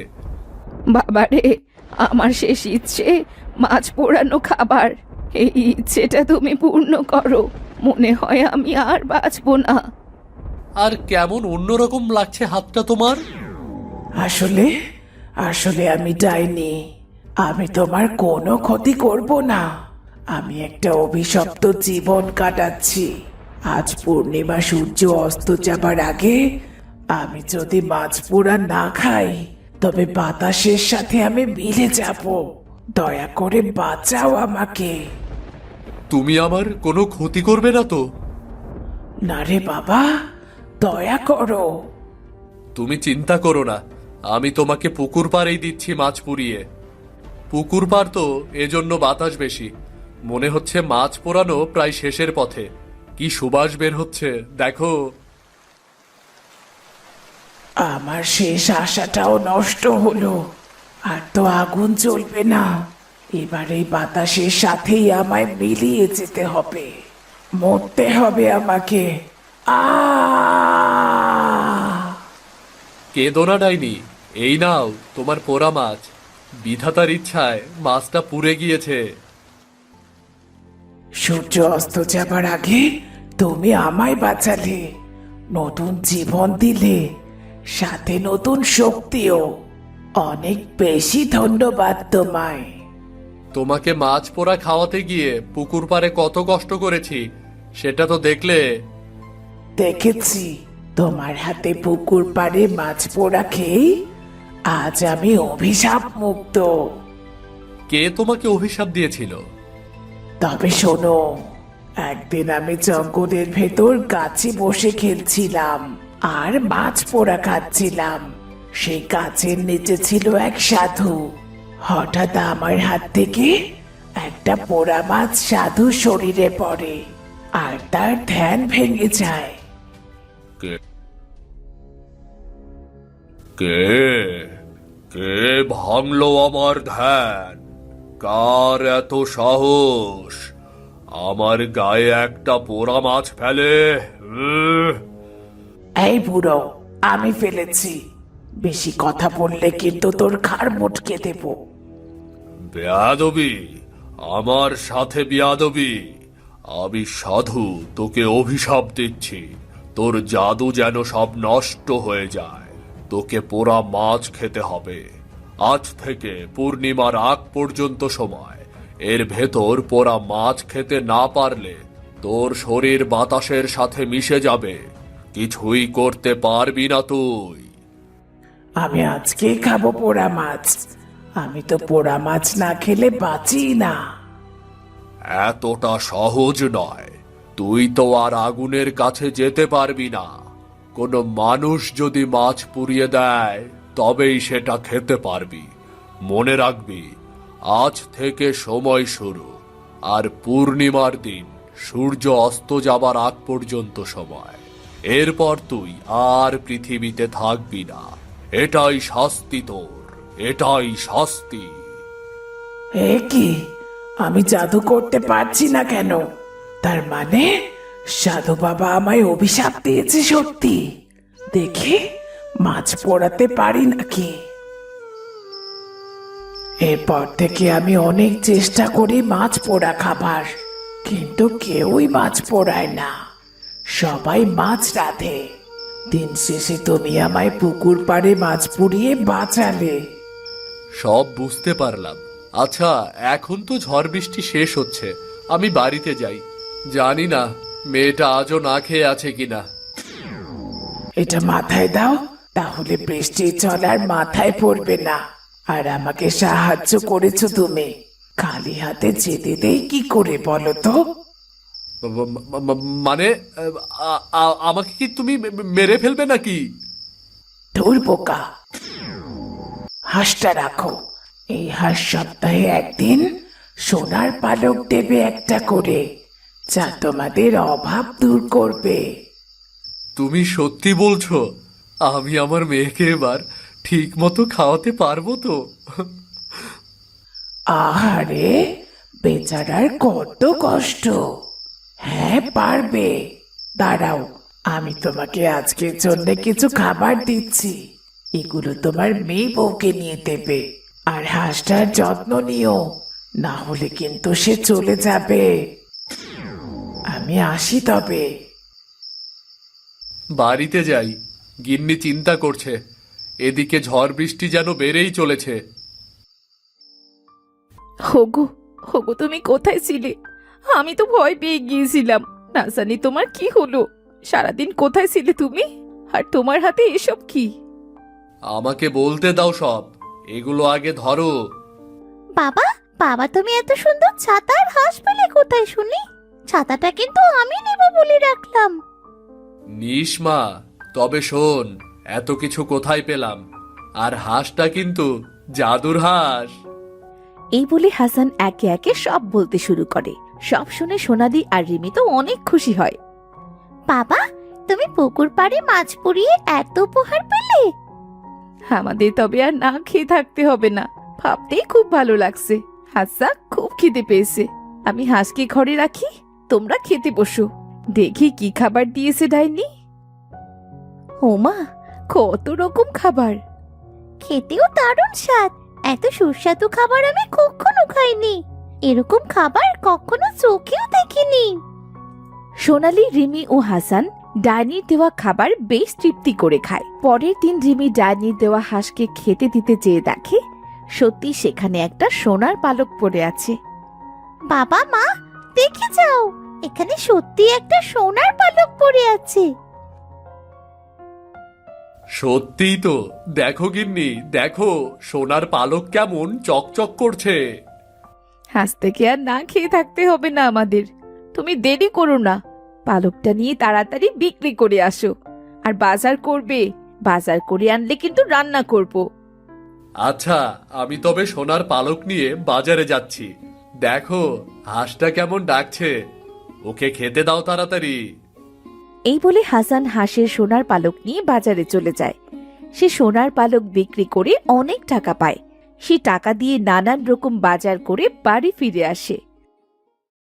বাবারে, আমার শেষ ইচ্ছে মাছ পোড়ানো খাবার। এই ইচ্ছেটা তুমি পূর্ণ করো, মনে হয় আমি আর বাঁচবো না। আর কেমন অন্যরকম লাগছে হাতটা তোমার? আসলে আসলে আমি ডাইনি। আমি তোমার কোনো ক্ষতি করব না। আমি একটা অভিশপ্ত জীবন কাটাচ্ছি। আজ পূর্ণিমা সূর্য অস্ত যাবার আগে আমি যদি মাছ পোড়া না খাই, তবে বাতাসের সাথে আমি মিলে যাব। দয়া করে বাঁচাও আমাকে। তুমি আমার কোনো ক্ষতি করবে না তো? না রে বাবা, দয়া করো। তুমি চিন্তা করো না, আমি তোমাকে পুকুর পাড়েই দিচ্ছি মাছ পুড়িয়ে। পুকুর পাড় তো, এজন্য বাতাস বেশি। মনে হচ্ছে মাছ পোড়ানো প্রায় শেষের পথে। কি সুবাস বের হচ্ছে দেখো। আমার শেষ আশাটাও নষ্ট হলো। আর তো আগুন জ্বলবে না। এবার এই বাতাসের সাথেই আমায় মিলিয়ে যেতে হবে। মরতে হবে আমাকে। আ কেঁদো না ডাইনি, এই নাও তোমার পোড়া মাছ। বিধাতার ইচ্ছায় মাছটা পুড়ে গিয়েছে। সূর্য অস্ত যাবার আগে তুমি আমায় বাঁচালে, নতুন জীবন দিলে, সাথে নতুন শক্তিও। অনেক বেশি ধন্যবাদ তোমায়। তোমাকে মাছ পোড়া খাওয়াতে গিয়ে পুকুর পাড়ে কত কষ্ট করেছি, সেটা তো দেখলে। দেখেছি, তোমার হাতে পুকুর পাড়ে মাছ পোড়া খেয়ে আজ আমি অভিশাপ মুক্ত। কে তোমাকে অভিশাপ দিয়েছিল? তবে শোনো, একদিন আমি জঙ্গলের ভেতর গাছে বসে খেলছিলাম আর মাছ পোড়া খাচ্ছিলাম। সেই গাছের নিচে ছিল এক সাধু। হঠাৎ আমার হাত থেকে একটা পোড়া মাছ সাধু শরীরে পড়ে আর তার ধ্যান ভেঙে যায়। কে কে কে ভাঙলো আমার ধ্যান? কার এত সাহস আমার গায়ে একটা পোড়া মাছ ফেলে? এই বুড়ো, আমি ফেলেছি। বেশি কথা বললে কিন্তু তোর ঘাড় মুটকে দেব। বেয়াদবি, আমার সাথে বেয়াদবি। আমি সাধু, তোকে অভিশাপ দিচ্ছি। তোর জাদু যেন সব নষ্ট হয়ে যায়। তোকে পোড়া মাছ খেতে হবে। আজ থেকে পূর্ণিমার আগ পর্যন্ত সময়। এর ভেতর পোড়া মাছ খেতে না পারলে তোর শরীর বাতাসের সাথে মিশে যাবে। কিছুই করতে পারবি না তুই। আমি আজকেই খাবো পোড়া মাছ। আমি তো পোড়া মাছ না খেলে বাঁচি না। এতটা সহজ নয়। তুই তো আর আগুনের কাছে যেতে পারবি না। কোনো মানুষ যদি মাছ পুড়িয়ে দেয়, তবেই সেটা খেতে পারবি। মনে রাখবি, আজ থেকে সময় শুরু। আর পূর্ণিমার দিন সূর্য অস্ত যাবার আগ পর্যন্ত সময়। এরপর তুই আর পৃথিবীতে থাকবি না। এটাই শাস্তি তোর, এটাই শাস্তি। এ কি, আমি জাদু করতে পারছি না কেন? তার মানে সাধু বাবা আমায় অভিশাপ দিয়েছে সত্যি। দেখি মাছ পোড়াতে পারি নাকি। এরপর থেকে আমি অনেক চেষ্টা করি মাছ পোড়া খাবার, কিন্তু কেউই মাছ পোড়ায় না। সবাই মাছ রাঁধে। দিন শেষে তুমি আমায় পুকুর পাড়ে মাছ পুড়িয়ে বাঁচালে। সব বুঝতে পারলাম। আচ্ছা, এখন তো ঝড় বৃষ্টি শেষ হচ্ছে, আমি বাড়িতে যাই। জানি না মেয়েটা আজও না খেয়ে আছে কিনা। এটা মাথায় দাও, তাহলে বৃষ্টির জল আর মাথায় পড়বে না। আর আমাকে সাহায্য করেছো তুমি, খালি হাতে যেতে দেই কি করে বলো তো? মানে আমাকে কি তুমি মেরে ফেলবে নাকি? ধুর বোকা, হাঁসটা রাখো। এই হাঁস সপ্তাহে একদিন সোনার পালক দেবে একটা করে, যা তোমাদের অভাব দূর করবে। তুমি সত্যি বলছো? আমি আমার মেয়েকে এবার ঠিক মতো খাওয়াতে পারবো তো? আহারে, বেচারার কত কষ্ট। হ্যাঁ, পারবে। দাঁড়াও, আমি তোমাকে আজকের জন্য কিছু খাবার দিচ্ছি। এগুলো তোমার মেয়ে বউকে নিয়ে দেবে। আর হাঁসটার যত্ন নিও, না হলে কিন্তু সে চলে যাবে। আমি আসি তবে। বাড়িতে যাই, গিন্নি চিন্তা করছে। এদিকে ঝড় বৃষ্টি যেন বেড়েই চলেছে। হোগো হোগো, তুমি কোথায় ছিলে? আমি তো ভয় পেয়ে গিয়েছিলাম। না জানি তোমার কি হলো। সারাদিন কোথায় ছিলে তুমি? আর তোমার হাতে এসব কি? আমাকে বলতে দাও সব। এগুলো আগে ধরো। বাবা, বাবা তুমি এত সুন্দর ছাতা আর হাঁস পেলে কোথায় শুনি? ছাতাটা কিন্তু আমি নেব বলে রাখলাম। নিসমা, তবে শোন, এত কিছু কোথায় পেলাম? আর হাঁসটা কিন্তু জাদুর হাঁস। এই বলে হাসান একে একে সব বলতে শুরু করে। সব শুনে সোনালি আর রিমি তো অনেক খুশি হয়। বাবা, তুমি পুকুর পাড়ে মাছ পুড়িয়ে এত উপহার পেলে? আমাদের তবে আর না খেয়ে থাকতে হবে না। ভাবতেই খুব ভালো লাগছে। হাসা খুব খিদে পেয়েছে। আমি হাঁসকে ঘরে রাখি, তোমরা খেতে বসো। দেখি কি খাবার দিয়েছে ডাইনি। ওমা, কত রকম খাবার! খেতেও দারুণ স্বাদ। এত সুস্বাদু খাবার আমি কখনো খাইনি। এরকম খাবার কখনো চোখেও দেখিনি। সোনালি, রিমি ও হাসান ডাইনির দেওয়া খাবার বেশ তৃপ্তি করে খায়। পরের দিন রিমি ডাইনির দেওয়া হাঁসকে খেতে দিতে যেয়ে দেখে সত্যি সেখানে একটা সোনার পালক পড়ে আছে। বাবা, মা, দেখে যাও, এখানে সত্যি একটা সোনার পালক পড়ে আছে। সত্যিই তো। দেখো গিন্নি, দেখো সোনার পালক কেমন চকচক করছে। হাঁস থেকে আর না খেয়ে থাকতে হবে না আমাদের। তুমি দেরি করো না, পালকটা নিয়ে তাড়াতাড়ি বিক্রি করে আসো। আর বাজার করবে, বাজার করে আনলে কিন্তু রান্না করব। আচ্ছা, আমি তবে সোনার পালক নিয়ে বাজারে যাচ্ছি। দেখো হাঁসটা কেমন ডাকছে। ওকে খেতে দাও তাড়াতাড়ি। এই বলে হাসান হাঁসের সোনার পালক নিয়ে বাজারে চলে যায়। সে সোনার পালক বিক্রি করে অনেক টাকা পায়। সে টাকা দিয়ে নানান রকম বাজার করে বাড়ি ফিরে আসে।